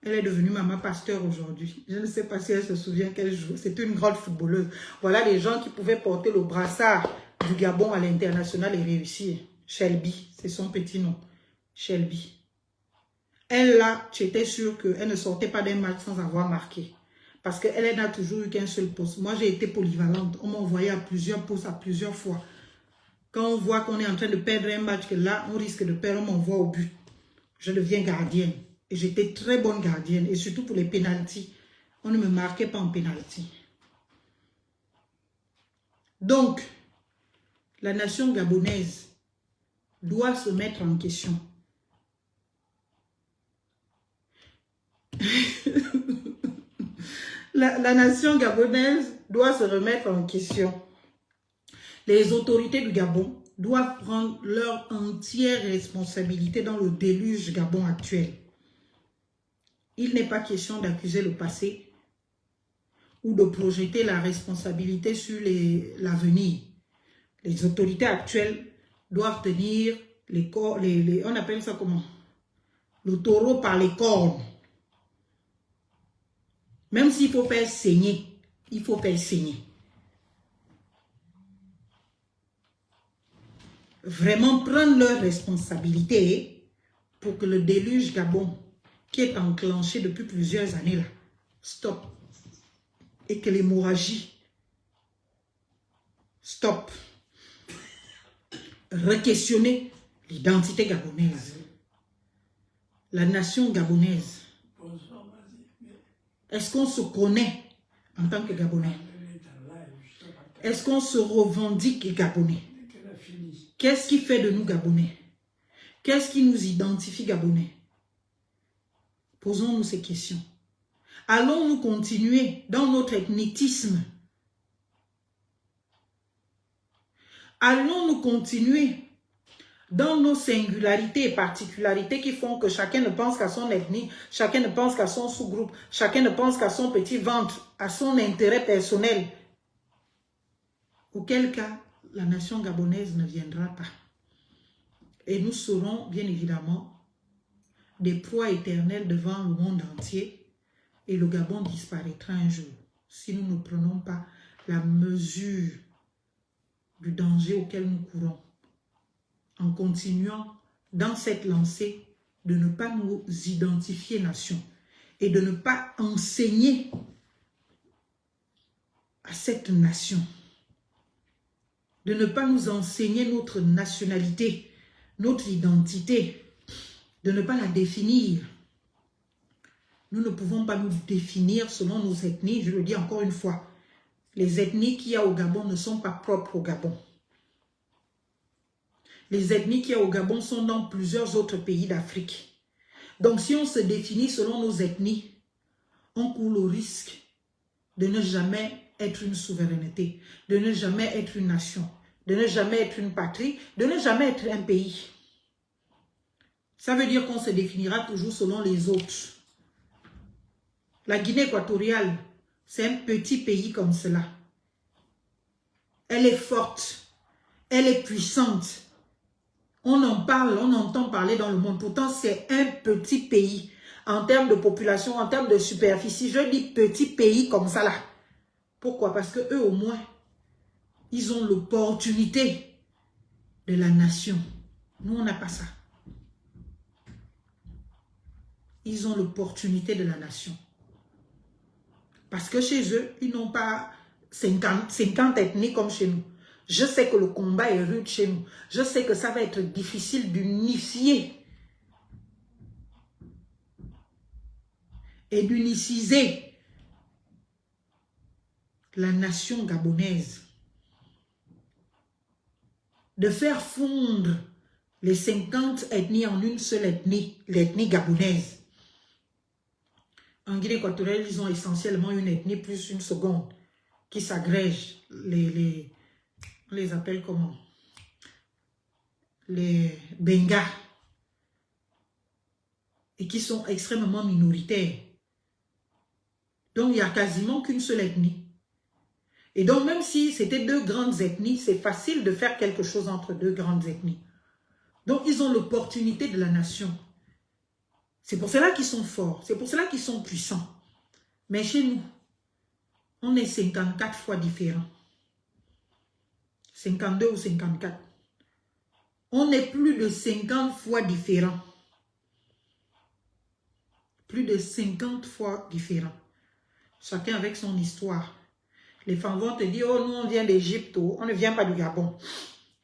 Elle est devenue maman pasteur aujourd'hui. Je ne sais pas si elle se souvient qu'elle joue. C'est une grande footballeuse. Voilà les gens qui pouvaient porter le brassard du Gabon à l'international et réussir. Shelby, c'est son petit nom. Shelby. Elle là, tu étais sûr qu'elle ne sortait pas d'un match sans avoir marqué. Parce qu'elle n'a toujours eu qu'un seul poste. Moi, j'ai été polyvalente. On m'a envoyé à plusieurs postes, à plusieurs fois. Quand on voit qu'on est en train de perdre un match, que là, on risque de perdre, on m'envoie au but. Je deviens gardienne. Et j'étais très bonne gardienne. Et surtout pour les pénaltys. On ne me marquait pas en pénalty. Donc, la nation gabonaise doit se mettre en question. La nation gabonaise doit se remettre en question. Les autorités du Gabon doivent prendre leur entière responsabilité dans le déluge Gabon actuel. Il n'est pas question d'accuser le passé ou de projeter la responsabilité sur l'avenir. Les autorités actuelles doivent tenir on appelle ça comment? Le taureau par les cornes. Même s'il faut faire saigner, il faut faire saigner. Vraiment prendre leurs responsabilités pour que le déluge Gabon, qui est enclenché depuis plusieurs années là, stop. Et que l'hémorragie stop. Re-questionner l'identité gabonaise. La nation gabonaise. Est-ce qu'on se connaît en tant que Gabonais? Est-ce qu'on se revendique Gabonais? Qu'est-ce qui fait de nous Gabonais? Qu'est-ce qui nous identifie Gabonais? Posons-nous ces questions. Allons-nous continuer dans notre ethnicisme? Allons-nous continuer dans nos singularités et particularités qui font que chacun ne pense qu'à son ethnie, chacun ne pense qu'à son sous-groupe, chacun ne pense qu'à son petit ventre, à son intérêt personnel? Auquel cas, la nation gabonaise ne viendra pas. Et nous serons, bien évidemment, des proies éternelles devant le monde entier. Et le Gabon disparaîtra un jour si nous ne prenons pas la mesure du danger auquel nous courons. En continuant dans cette lancée de ne pas nous identifier nation et de ne pas enseigner à cette nation, de ne pas nous enseigner notre nationalité, notre identité, de ne pas la définir. Nous ne pouvons pas nous définir selon nos ethnies, je le dis encore une fois. Les ethnies qu'il y a au Gabon ne sont pas propres au Gabon. Les ethnies qu'il y a au Gabon sont dans plusieurs autres pays d'Afrique. Donc si on se définit selon nos ethnies, on court le risque de ne jamais être une souveraineté, de ne jamais être une nation, de ne jamais être une patrie, de ne jamais être un pays. Ça veut dire qu'on se définira toujours selon les autres. La Guinée équatoriale, c'est un petit pays comme cela. Elle est forte, elle est puissante. On en parle, on entend parler dans le monde. Pourtant, c'est un petit pays. En termes de population, en termes de superficie, je dis petit pays comme ça là. Pourquoi? Parce que eux au moins, ils ont l'opportunité de la nation. Nous, on n'a pas ça. Ils ont l'opportunité de la nation. Parce que chez eux, ils n'ont pas 50 ethnies comme chez nous. Je sais que le combat est rude chez nous. Je sais que ça va être difficile d'unifier et d'uniciser la nation gabonaise. De faire fondre les 50 ethnies en une seule ethnie, l'ethnie gabonaise. En Guinée équatoriale, ils ont essentiellement une ethnie plus une seconde qui s'agrègent. On les appelle comment? Les Bengas. Et qui sont extrêmement minoritaires. Donc, il n'y a quasiment qu'une seule ethnie. Et donc, même si c'était deux grandes ethnies, c'est facile de faire quelque chose entre deux grandes ethnies. Donc, ils ont l'opportunité de la nation. C'est pour cela qu'ils sont forts, c'est pour cela qu'ils sont puissants. Mais chez nous, on est 54 fois différents. 52 ou 54. On est plus de 50 fois différents. Plus de 50 fois différents. Chacun avec son histoire. Les femmes vont te dire, oh, nous on vient d'Égypte, on ne vient pas du Gabon.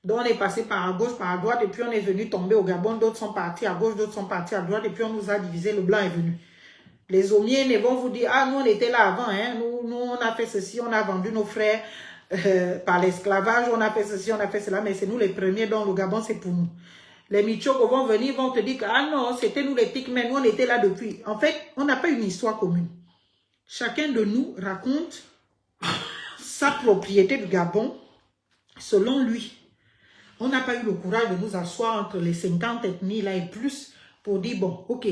Donc on est passé par à gauche, par à droite, et puis on est venu tomber au Gabon. D'autres sont partis à gauche, d'autres sont partis à droite, et puis on nous a divisé, le blanc est venu. Les Omiens vont vous dire, ah, nous on était là avant, hein. Nous on a fait ceci, on a vendu nos frères par l'esclavage, on a fait ceci, on a fait cela, mais c'est nous les premiers, donc le Gabon c'est pour nous. Les Michoko vont venir, vont te dire que, ah non, c'était nous les Pygmées, nous on était là depuis. En fait, on n'a pas une histoire commune. Chacun de nous raconte sa propriété du Gabon selon lui. On n'a pas eu le courage de nous asseoir entre les 50 ethnies là et plus pour dire, bon, ok,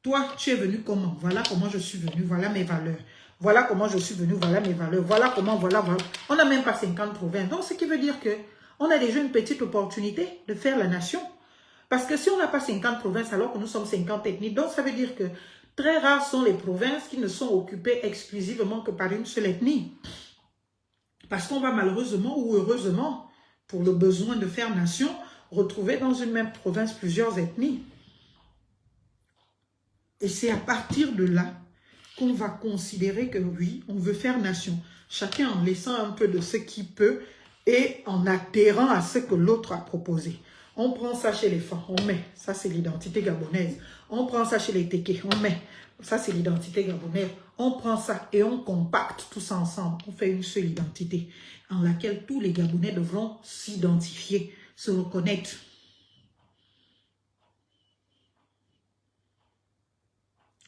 toi, tu es venu comment? Voilà comment je suis venu, voilà mes valeurs. Voilà comment je suis venu, voilà mes valeurs. Voilà comment, voilà. On n'a même pas 50 provinces. Donc, ce qui veut dire que on a déjà une petite opportunité de faire la nation. Parce que si on n'a pas 50 provinces alors que nous sommes 50 ethnies, donc ça veut dire que très rares sont les provinces qui ne sont occupées exclusivement que par une seule ethnie. Parce qu'on va malheureusement ou heureusement, pour le besoin de faire nation, retrouver dans une même province plusieurs ethnies. Et c'est à partir de là qu'on va considérer que oui, on veut faire nation. Chacun en laissant un peu de ce qu'il peut et en adhérant à ce que l'autre a proposé. On prend ça chez les femmes, on met, ça c'est l'identité gabonaise. On prend ça chez les Téké, on met, ça c'est l'identité gabonaise. On prend ça et on compacte tout ça ensemble. On fait une seule identité en laquelle tous les Gabonais devront s'identifier, se reconnaître.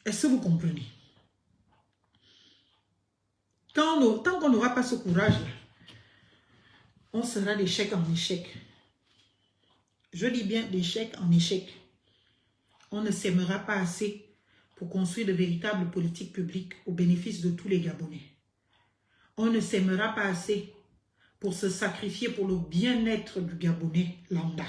Est-ce que vous comprenez? Tant qu'on n'aura pas ce courage-là, on sera d'échec en échec. Je dis bien d'échec en échec. On ne s'aimera pas assez pour construire de véritables politiques publiques au bénéfice de tous les Gabonais. On ne s'aimera pas assez pour se sacrifier pour le bien-être du Gabonais lambda.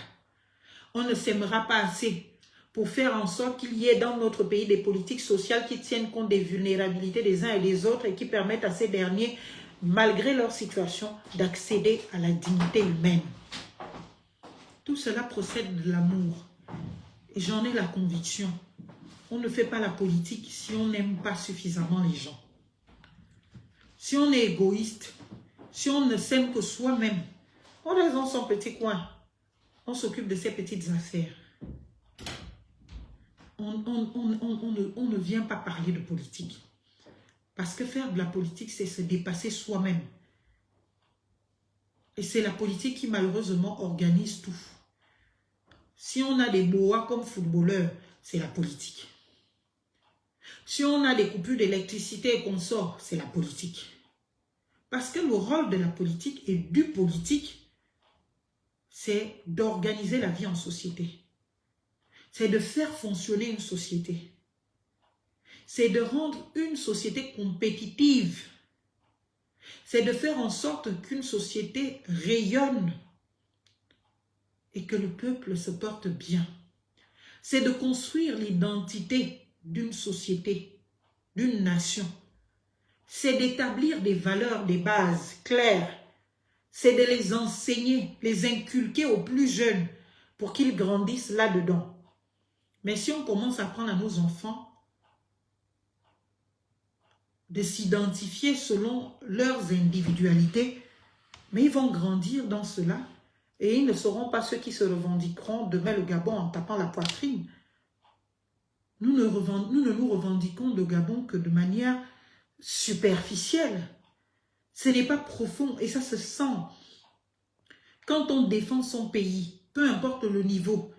On ne s'aimera pas assez pour faire en sorte qu'il y ait dans notre pays des politiques sociales qui tiennent compte des vulnérabilités des uns et des autres et qui permettent à ces derniers, malgré leur situation, d'accéder à la dignité humaine. Tout cela procède de l'amour. Et j'en ai la conviction. On ne fait pas la politique si on n'aime pas suffisamment les gens. Si on est égoïste, si on ne s'aime que soi-même, on reste dans son petit coin. On s'occupe de ses petites affaires. On ne vient pas parler de politique. Parce que faire de la politique, c'est se dépasser soi-même. Et c'est la politique qui malheureusement organise tout. Si on a des boas comme footballeurs, c'est la politique. Si on a des coupures d'électricité et qu'on sort, c'est la politique. Parce que le rôle de la politique et du politique, c'est d'organiser la vie en société. C'est de faire fonctionner une société. C'est de rendre une société compétitive. C'est de faire en sorte qu'une société rayonne et que le peuple se porte bien. C'est de construire l'identité d'une société, d'une nation. C'est d'établir des valeurs, des bases claires. C'est de les enseigner, les inculquer aux plus jeunes pour qu'ils grandissent là-dedans. Mais si on commence à apprendre à nos enfants de s'identifier selon leurs individualités, mais ils vont grandir dans cela et ils ne seront pas ceux qui se revendiqueront demain le Gabon en tapant la poitrine. Nous ne nous revendiquons le Gabon que de manière superficielle. Ce n'est pas profond et ça se sent. Quand on défend son pays, peu importe le niveau,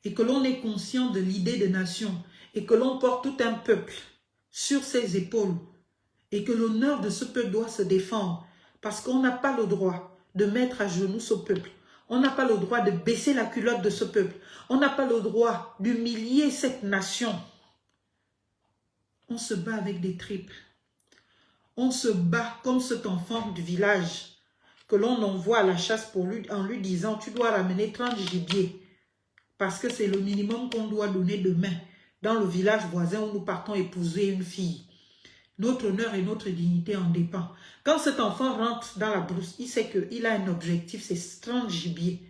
et que l'on est conscient de l'idée de nation, et que l'on porte tout un peuple sur ses épaules, et que l'honneur de ce peuple doit se défendre, parce qu'on n'a pas le droit de mettre à genoux ce peuple. On n'a pas le droit de baisser la culotte de ce peuple. On n'a pas le droit d'humilier cette nation. On se bat avec des tripes. On se bat comme cet enfant du village que l'on envoie à la chasse pour lui, en lui disant « Tu dois ramener 30 gibiers. » parce que c'est le minimum qu'on doit donner demain dans le village voisin où nous partons épouser une fille. Notre honneur et notre dignité en dépendent. Quand cet enfant rentre dans la brousse, il sait qu'il a un objectif, c'est 30 gibier.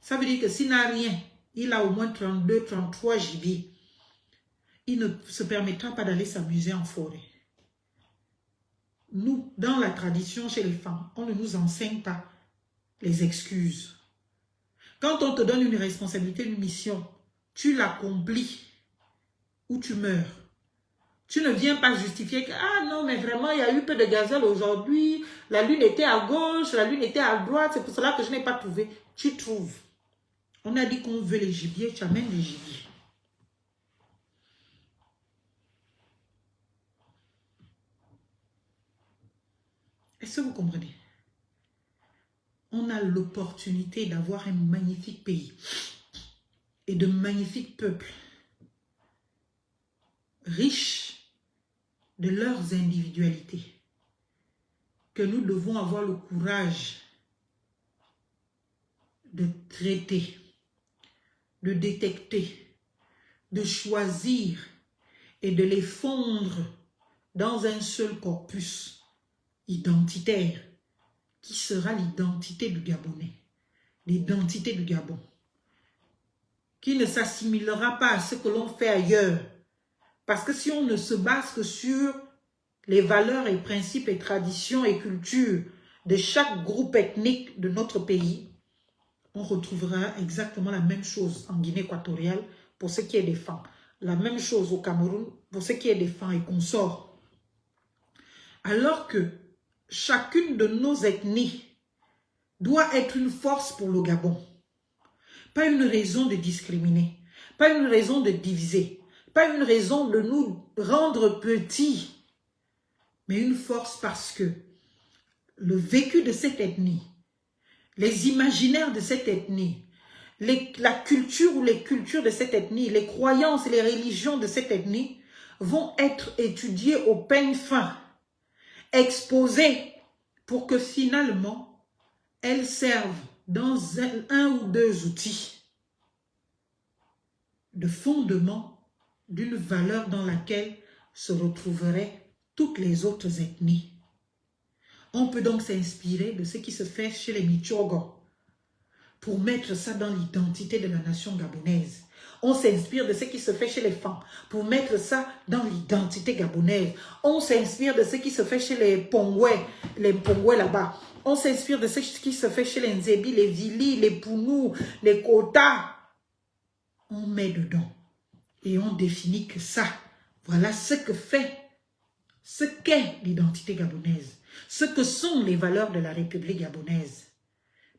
Ça veut dire que s'il n'a rien, il a au moins 32, 33 gibiers. Il ne se permettra pas d'aller s'amuser en forêt. Nous, dans la tradition chez les femmes, on ne nous enseigne pas les excuses. Quand on te donne une responsabilité, une mission, tu l'accomplis ou tu meurs. Tu ne viens pas justifier que, ah non, mais vraiment, il y a eu peu de gazelle aujourd'hui, la lune était à gauche, la lune était à droite, c'est pour cela que je n'ai pas trouvé. Tu trouves. On a dit qu'on veut les gibiers, tu amènes les gibiers. Est-ce que vous comprenez? On a l'opportunité d'avoir un magnifique pays et de magnifiques peuples, riches de leurs individualités, que nous devons avoir le courage de traiter, de détecter, de choisir et de les fondre dans un seul corpus identitaire qui sera l'identité du Gabonais, l'identité du Gabon, qui ne s'assimilera pas à ce que l'on fait ailleurs. Parce que si on ne se base que sur les valeurs et principes et traditions et cultures de chaque groupe ethnique de notre pays, on retrouvera exactement la même chose en Guinée équatoriale pour ce qui est des femmes. La même chose au Cameroun pour ce qui est des femmes et consorts. Alors que chacune de nos ethnies doit être une force pour le Gabon. Pas une raison de discriminer, pas une raison de diviser, pas une raison de nous rendre petits, mais une force parce que le vécu de cette ethnie, les imaginaires de cette ethnie, la culture ou les cultures de cette ethnie, les croyances et les religions de cette ethnie vont être étudiées au peigne fin, exposées pour que finalement elles servent dans un ou deux outils de fondement d'une valeur dans laquelle se retrouveraient toutes les autres ethnies. On peut donc s'inspirer de ce qui se fait chez les Michogo pour mettre ça dans l'identité de la nation gabonaise. On s'inspire de ce qui se fait chez les femmes pour mettre ça dans l'identité gabonaise. On s'inspire de ce qui se fait chez les Pongwe là-bas. On s'inspire de ce qui se fait chez les Nzebi, les Vili, les Pounou, les Kota. On met dedans et on définit que ça, voilà ce que fait, ce qu'est l'identité gabonaise, ce que sont les valeurs de la République gabonaise.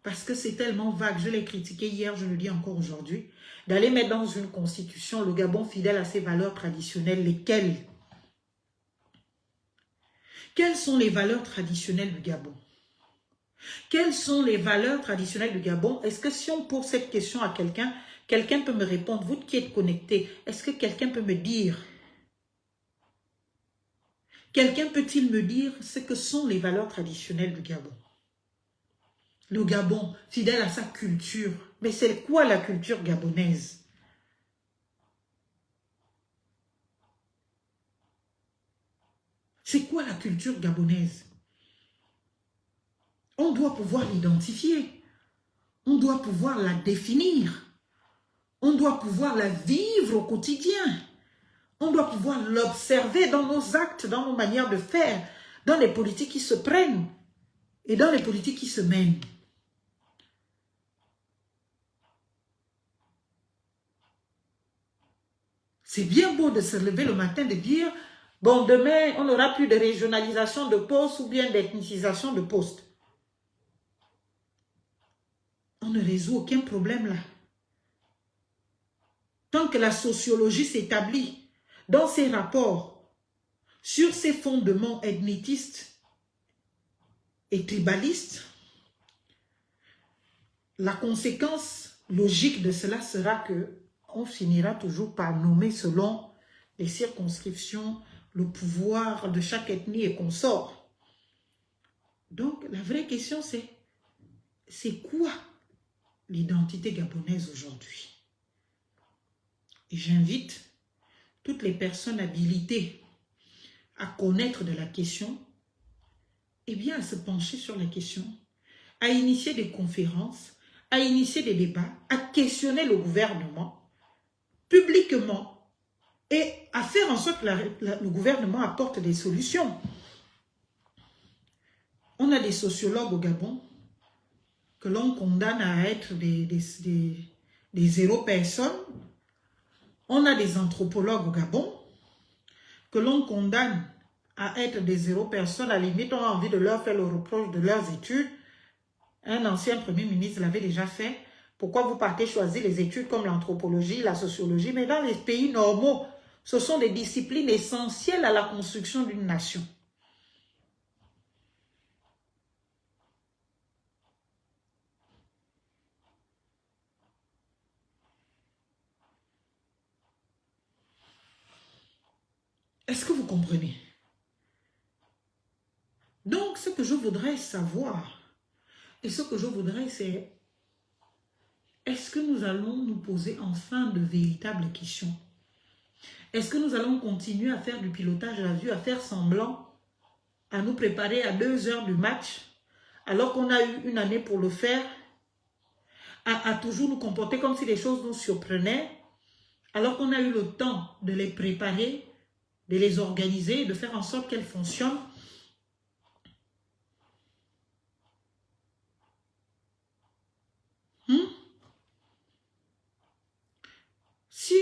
Parce que c'est tellement vague, je l'ai critiqué hier, je le dis encore aujourd'hui, d'aller mettre dans une constitution le Gabon fidèle à ses valeurs traditionnelles, lesquelles? Quelles sont les valeurs traditionnelles du Gabon? Quelles sont les valeurs traditionnelles du Gabon? Est-ce que si on pose cette question à quelqu'un, quelqu'un peut me répondre, vous qui êtes connecté, est-ce que quelqu'un peut me dire? Quelqu'un peut-il me dire ce que sont les valeurs traditionnelles du Gabon? Le Gabon, fidèle à sa culture. Mais c'est quoi la culture gabonaise? C'est quoi la culture gabonaise? On doit pouvoir l'identifier. On doit pouvoir la définir. On doit pouvoir la vivre au quotidien. On doit pouvoir l'observer dans nos actes, dans nos manières de faire, dans les politiques qui se prennent et dans les politiques qui se mènent. C'est bien beau de se lever le matin, de dire, bon, demain, on n'aura plus de régionalisation de postes ou bien d'ethnicisation de postes. On ne résout aucun problème là. Tant que la sociologie s'établit dans ses rapports sur ses fondements ethnicistes et tribalistes, la conséquence logique de cela sera que on finira toujours par nommer selon les circonscriptions le pouvoir de chaque ethnie et consort. Donc, la vraie question c'est quoi l'identité gabonaise aujourd'hui. Et j'invite toutes les personnes habilitées à connaître de la question, et bien à se pencher sur la question, à initier des conférences, à initier des débats, à questionner le gouvernement publiquement et à faire en sorte que le gouvernement apporte des solutions. On a des sociologues au Gabon que l'on condamne à être des zéro personnes. On a des anthropologues au Gabon que l'on condamne à être des zéro personnes. À la limite, on a envie de leur faire le reproche de leurs études. Un ancien premier ministre l'avait déjà fait. Pourquoi vous partez choisir les études comme l'anthropologie, la sociologie? Mais dans les pays normaux, ce sont des disciplines essentielles à la construction d'une nation. Est-ce que vous comprenez? Donc, ce que je voudrais savoir, et ce que je voudrais, c'est, est-ce que nous allons nous poser enfin de véritables questions? Est-ce que nous allons continuer à faire du pilotage à la vue, à faire semblant, à nous préparer à 2 heures du match, alors qu'on a eu une année pour le faire, à toujours nous comporter comme si les choses nous surprenaient, alors qu'on a eu le temps de les préparer, de les organiser, de faire en sorte qu'elles fonctionnent? Si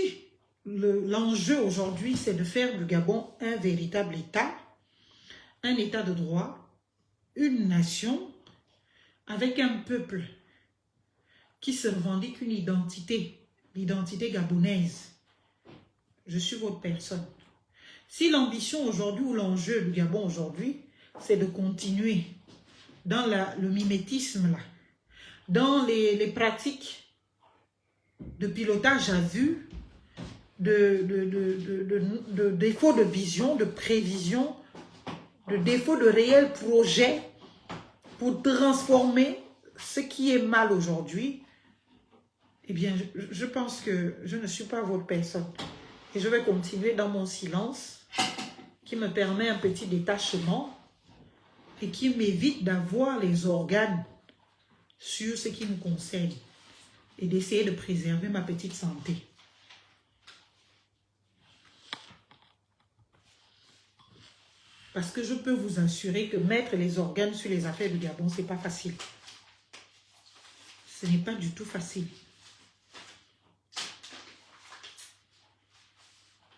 l'enjeu aujourd'hui, c'est de faire du Gabon un véritable État, un État de droit, une nation, avec un peuple qui se revendique une identité, l'identité gabonaise, je suis votre personne. Si l'ambition aujourd'hui ou l'enjeu du Gabon aujourd'hui, c'est de continuer dans le mimétisme, là, dans les pratiques de pilotage à vue, de défaut de vision, de prévision, de défaut de réel projet pour transformer ce qui est mal aujourd'hui, eh bien, je pense que je ne suis pas votre personne. Et je vais continuer dans mon silence, qui me permet un petit détachement et qui m'évite d'avoir les organes sur ce qui nous concerne et d'essayer de préserver ma petite santé. Parce que je peux vous assurer que mettre les organes sur les affaires du Gabon, ce n'est pas facile. Ce n'est pas du tout facile.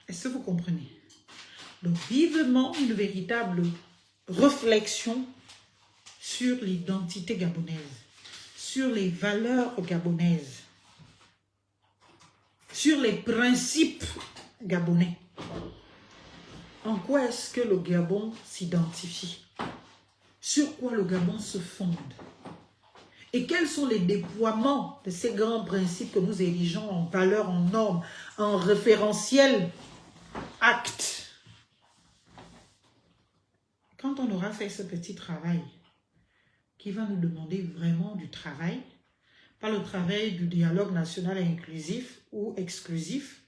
Est-ce que vous comprenez? Donc, vivement une véritable réflexion sur l'identité gabonaise, sur les valeurs gabonaises, sur les principes gabonais. En quoi est-ce que le Gabon s'identifie? Sur quoi le Gabon se fonde? Et quels sont les déploiements de ces grands principes que nous érigeons en valeurs, en normes, en référentiels, actes? Quand on aura fait ce petit travail, qui va nous demander vraiment du travail, pas le travail du dialogue national inclusif ou exclusif,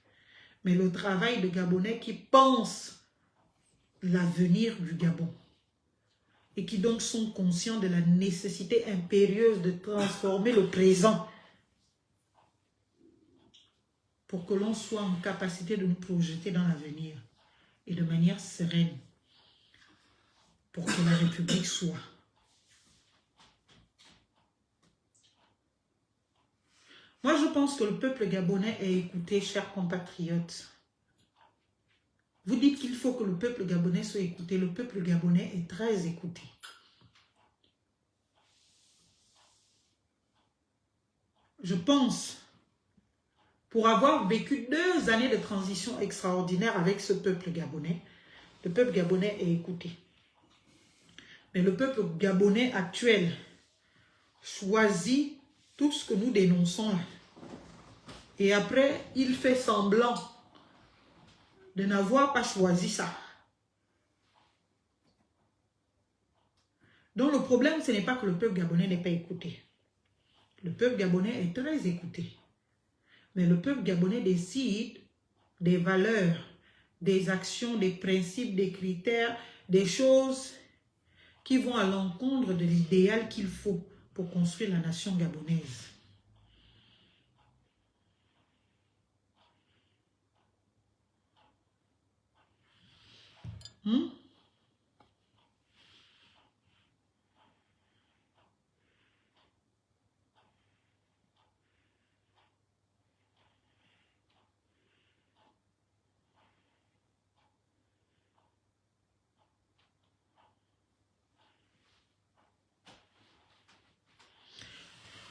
mais le travail de Gabonais qui pensent l'avenir du Gabon et qui donc sont conscients de la nécessité impérieuse de transformer le présent pour que l'on soit en capacité de nous projeter dans l'avenir et de manière sereine pour que la République soit. Moi, je pense que le peuple gabonais est écouté, chers compatriotes. Vous dites qu'il faut que le peuple gabonais soit écouté. Le peuple gabonais est très écouté. Je pense, pour avoir vécu 2 années de transition extraordinaire avec ce peuple gabonais, le peuple gabonais est écouté. Mais le peuple gabonais actuel choisit tout ce que nous dénonçons là. Et après, il fait semblant de n'avoir pas choisi ça. Donc le problème, ce n'est pas que le peuple gabonais n'est pas écouté. Le peuple gabonais est très écouté. Mais le peuple gabonais décide des valeurs, des actions, des principes, des critères, des choses qui vont à l'encontre de l'idéal qu'il faut pour construire la nation gabonaise.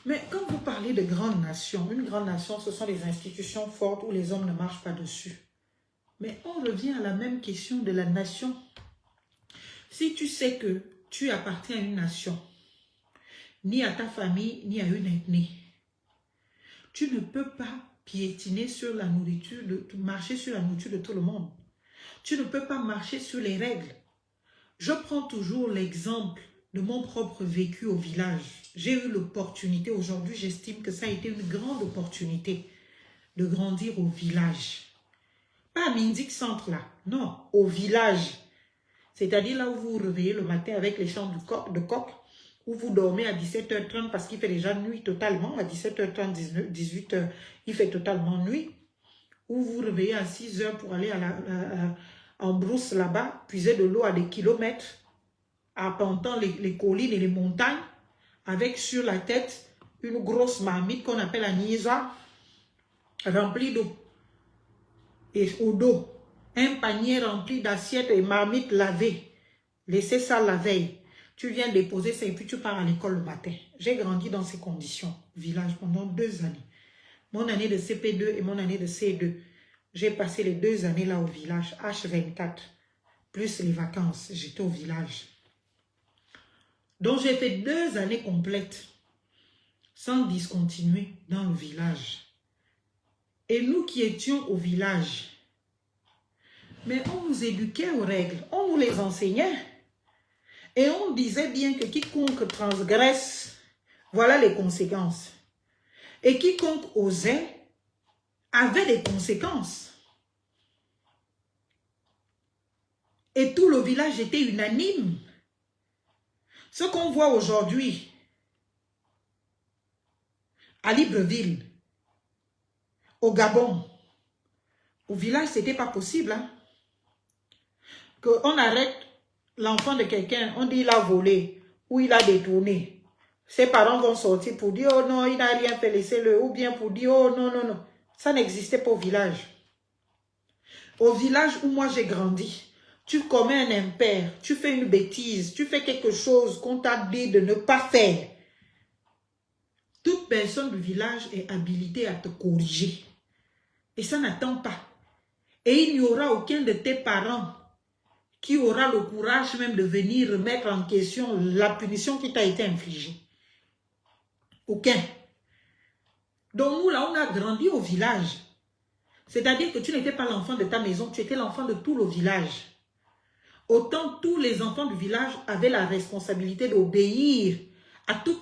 Mais quand vous parlez de grandes nations, une grande nation, ce sont des institutions fortes où les hommes ne marchent pas dessus. Mais on revient à la même question de la nation. Si tu sais que tu appartiens à une nation, ni à ta famille, ni à une ethnie, tu ne peux pas piétiner sur la nourriture, marcher sur la nourriture de tout le monde. Tu ne peux pas marcher sur les règles. Je prends toujours l'exemple de mon propre vécu au village. J'ai eu l'opportunité, aujourd'hui j'estime que ça a été une grande opportunité de grandir au village. Pas à Mindic Centre là, non, au village. C'est-à-dire là où vous vous réveillez le matin avec les chants de coq, où vous dormez à 17h30 parce qu'il fait déjà nuit totalement, à 17h30, 18h, il fait totalement nuit, où vous vous réveillez à 6h pour aller en brousse là-bas, puiser de l'eau à des kilomètres, arpentant les collines et les montagnes, avec sur la tête une grosse marmite qu'on appelle la niza, remplie d'eau. Et au dos, un panier rempli d'assiettes et marmites lavées. Laissez ça la veille. Tu viens déposer ça et puis tu pars à l'école le matin. J'ai grandi dans ces conditions, village, pendant 2 années. Mon année de CP2 et mon année de C2. J'ai passé les 2 années là au village, H24, plus les vacances. J'étais au village. Donc j'ai fait 2 années complètes sans discontinuer dans le village. Et nous qui étions au village, mais on nous éduquait aux règles, on nous les enseignait. Et on disait bien que quiconque transgresse, voilà les conséquences. Et quiconque osait, avait des conséquences. Et tout le village était unanime. Ce qu'on voit aujourd'hui, à Libreville, au Gabon, au village, ce n'était pas possible. Hein? Qu'on arrête l'enfant de quelqu'un, on dit il a volé ou il a détourné. Ses parents vont sortir pour dire, oh non, il n'a rien fait, laissez-le. Ou bien pour dire, oh non, non, non. Ça n'existait pas au village. Au village où moi j'ai grandi, tu commets un impair, tu fais une bêtise, tu fais quelque chose qu'on t'a dit de ne pas faire. Toute personne du village est habilitée à te corriger. Et ça n'attend pas. Et il n'y aura aucun de tes parents qui aura le courage même de venir remettre en question la punition qui t'a été infligée. Aucun. Donc nous, là, on a grandi au village. C'est-à-dire que tu n'étais pas l'enfant de ta maison, tu étais l'enfant de tout le village. Autant tous les enfants du village avaient la responsabilité d'obéir à tous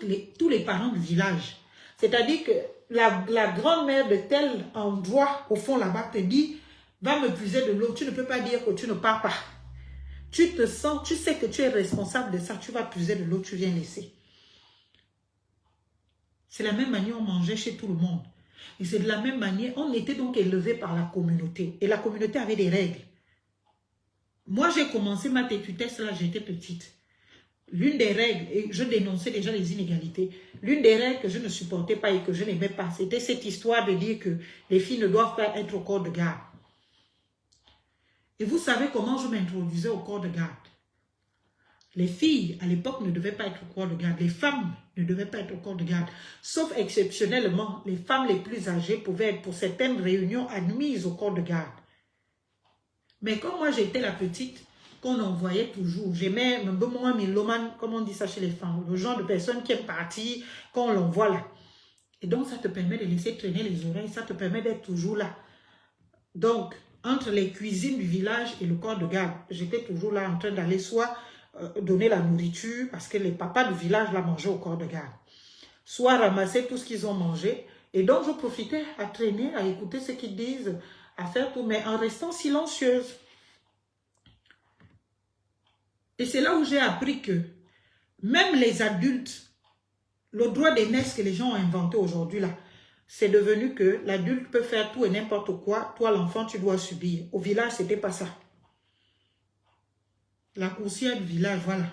les parents du village. C'est-à-dire que la grand-mère de tel endroit, au fond là-bas, te dit, va me puiser de l'eau. Tu ne peux pas dire que tu ne pars pas. Tu te sens, tu sais que tu es responsable de ça, tu vas puiser de l'eau, tu viens laisser. C'est la même manière on mangeait chez tout le monde. Et c'est de la même manière, on était donc élevé par la communauté. Et la communauté avait des règles. Moi, j'ai commencé ma têtutesse là, j'étais petite. L'une des règles, et je dénonçais déjà les inégalités, l'une des règles que je ne supportais pas et que je n'aimais pas, c'était cette histoire de dire que les filles ne doivent pas être au corps de garde. Et vous savez comment je m'introduisais au corps de garde? Les filles, à l'époque, ne devaient pas être au corps de garde. Les femmes ne devaient pas être au corps de garde. Sauf exceptionnellement, les femmes les plus âgées pouvaient être pour certaines réunions admises au corps de garde. Mais comme moi, j'étais la petite qu'on envoyait toujours, j'aimais un peu moins mélomane, comme on dit ça chez les femmes, le genre de personne qui aime partir quand on l'envoie là. Et donc, ça te permet de laisser traîner les oreilles, ça te permet d'être toujours là. Donc, entre les cuisines du village et le corps de garde, j'étais toujours là en train d'aller soit donner la nourriture, parce que les papas du village la mangeaient au corps de garde. soit ramasser tout ce qu'ils ont mangé. Et donc, je profitais à traîner, à écouter ce qu'ils disent, à faire tout, mais en restant silencieuse. Et c'est là où j'ai appris que même les adultes, le droit d'aînesse que les gens ont inventé aujourd'hui, là, c'est devenu que l'adulte peut faire tout et n'importe quoi. Toi, l'enfant, tu dois subir. Au village, ce n'était pas ça. La coursière du village, voilà.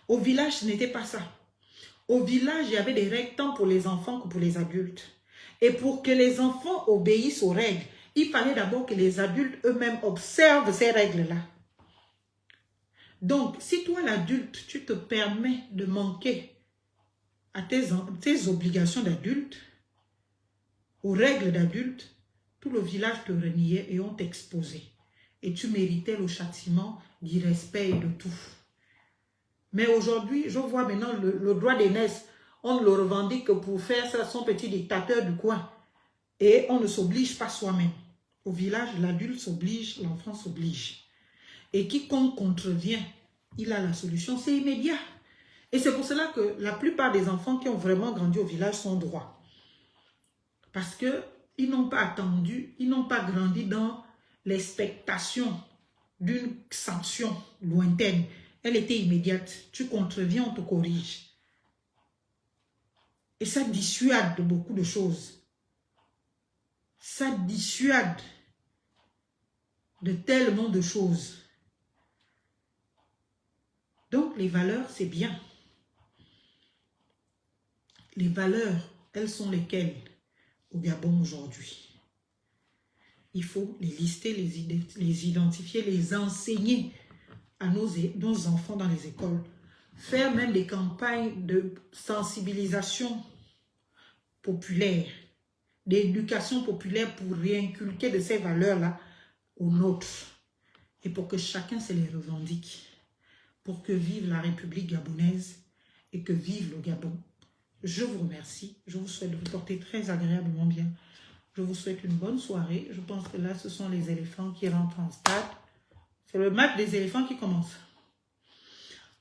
Au village, ce n'était pas ça. Au village, il y avait des règles tant pour les enfants que pour les adultes. Et pour que les enfants obéissent aux règles, il fallait d'abord que les adultes eux-mêmes observent ces règles-là. Donc, si toi, l'adulte, tu te permets de manquer à tes obligations d'adulte, aux règles d'adulte, tout le village te reniait et on t'exposait. Et tu méritais le châtiment d'irrespect et de tout. Mais aujourd'hui, je vois maintenant le droit d'aînesse, on le revendique pour faire ça son petit dictateur du coin. Et on ne s'oblige pas soi-même. Au village, l'adulte s'oblige, l'enfant s'oblige. Et quiconque contrevient, il a la solution, c'est immédiat. Et c'est pour cela que la plupart des enfants qui ont vraiment grandi au village sont droits. Parce qu'ils n'ont pas attendu, ils n'ont pas grandi dans l'expectation d'une sanction lointaine. Elle était immédiate. Tu contreviens, on te corrige. Et ça dissuade de beaucoup de choses. Ça dissuade de tellement de choses. Donc, les valeurs, c'est bien. Les valeurs, elles sont lesquelles au Gabon aujourd'hui? Il faut les lister, les identifier, les enseigner à nos enfants dans les écoles. Faire même des campagnes de sensibilisation populaire, d'éducation populaire pour réinculquer de ces valeurs-là aux nôtres. Et pour que chacun se les revendique. Pour que vive la République gabonaise et que vive le Gabon. Je vous remercie. Je vous souhaite de vous porter très agréablement bien. Je vous souhaite une bonne soirée. Je pense que là, ce sont les éléphants qui rentrent en stade. C'est le match des éléphants qui commence.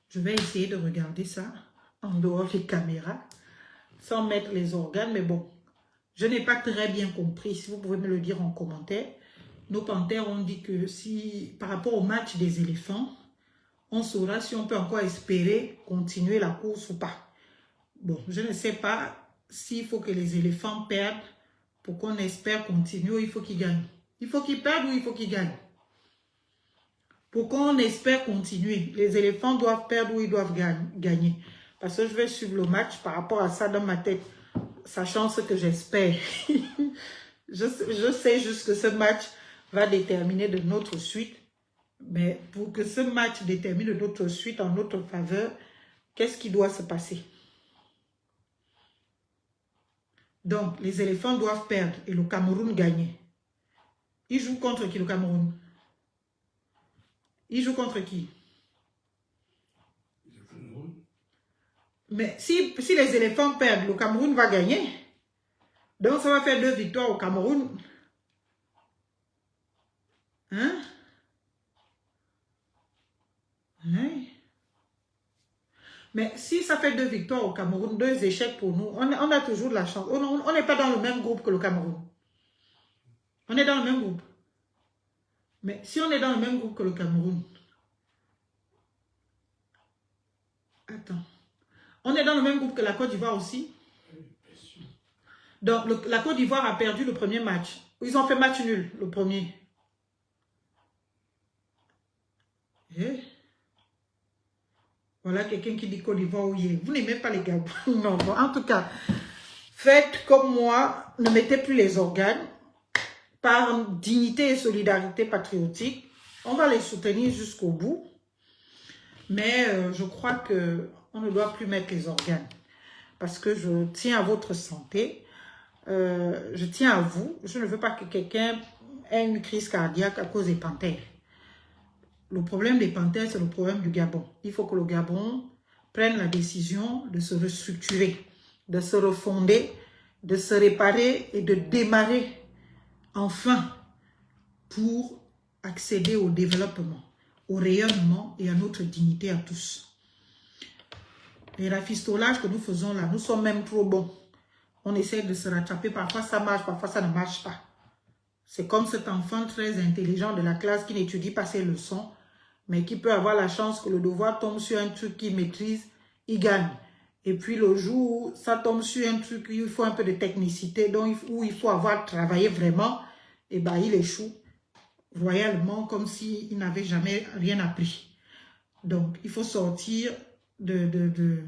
Je vais essayer de regarder ça en dehors des caméras, sans mettre les organes. Mais bon, je n'ai pas très bien compris. Si vous pouvez me le dire en commentaire. Nos panthères ont dit que si, par rapport au match des éléphants, on saura si on peut encore espérer continuer la course ou pas. Bon, je ne sais pas s'il faut que les éléphants perdent pour qu'on espère continuer ou il faut qu'ils gagnent. Il faut qu'ils perdent ou il faut qu'ils gagnent. Pour qu'on espère continuer, les éléphants doivent perdre ou ils doivent gagner. Parce que je vais suivre le match par rapport à ça dans ma tête, sachant ce que j'espère. je sais juste que ce match va déterminer de notre suite. Mais pour que ce match détermine notre suite en notre faveur, qu'est-ce qui doit se passer? Donc, les éléphants doivent perdre et le Cameroun gagner. Ils jouent contre qui, le Cameroun? Ils jouent contre qui? Le Cameroun. Mais si les éléphants perdent, le Cameroun va gagner. Donc, ça va faire 2 victoires au Cameroun. Hein? Oui. Mais si ça fait 2 victoires au Cameroun, 2 échecs pour nous, on a toujours de la chance. On n'est pas dans le même groupe que le Cameroun. On est dans le même groupe. Mais si on est dans le même groupe que le Cameroun, attends, on est dans le même groupe que la Côte d'Ivoire aussi. Donc la Côte d'Ivoire a perdu le premier match. Ils ont fait match nul, le premier. Voilà quelqu'un qui dit Côte d'Ivoire, oui. Vous n'aimez pas les Gabons. Non, bon, en tout cas, faites comme moi, ne mettez plus les organes. Par dignité et solidarité patriotique, on va les soutenir jusqu'au bout. Mais je crois qu'on ne doit plus mettre les organes. Parce que je tiens à votre santé. Je tiens à vous. Je ne veux pas que quelqu'un ait une crise cardiaque à cause des panthères. Le problème des panthères, c'est le problème du Gabon. Il faut que le Gabon prenne la décision de se restructurer, de se refonder, de se réparer et de démarrer enfin pour accéder au développement, au rayonnement et à notre dignité à tous. Les rafistolages que nous faisons là, nous sommes même trop bons. On essaie de se rattraper, parfois ça marche, parfois ça ne marche pas. C'est comme cet enfant très intelligent de la classe qui n'étudie pas ses leçons, mais qui peut avoir la chance que le devoir tombe sur un truc qu'il maîtrise, il gagne. Et puis le jour où ça tombe sur un truc où il faut un peu de technicité, donc où il faut avoir travaillé vraiment, et ben il échoue royalement comme s'il n'avait jamais rien appris. Donc il faut sortir de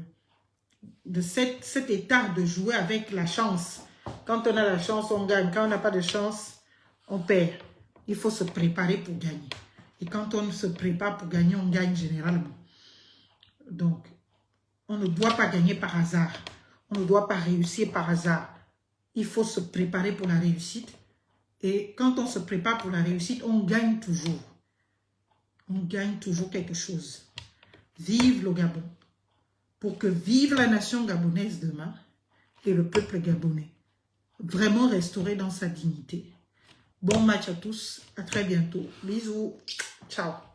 cet état de jouer avec la chance. Quand on a la chance, on gagne. Quand on n'a pas de chance, on perd. Il faut se préparer pour gagner. Et quand on se prépare pour gagner, on gagne généralement. Donc, on ne doit pas gagner par hasard. On ne doit pas réussir par hasard. Il faut se préparer pour la réussite. Et quand on se prépare pour la réussite, on gagne toujours. On gagne toujours quelque chose. Vive le Gabon. Pour que vive la nation gabonaise demain et le peuple gabonais. Vraiment restauré dans sa dignité. Bon match à tous. À très bientôt. Bisous. Ciao.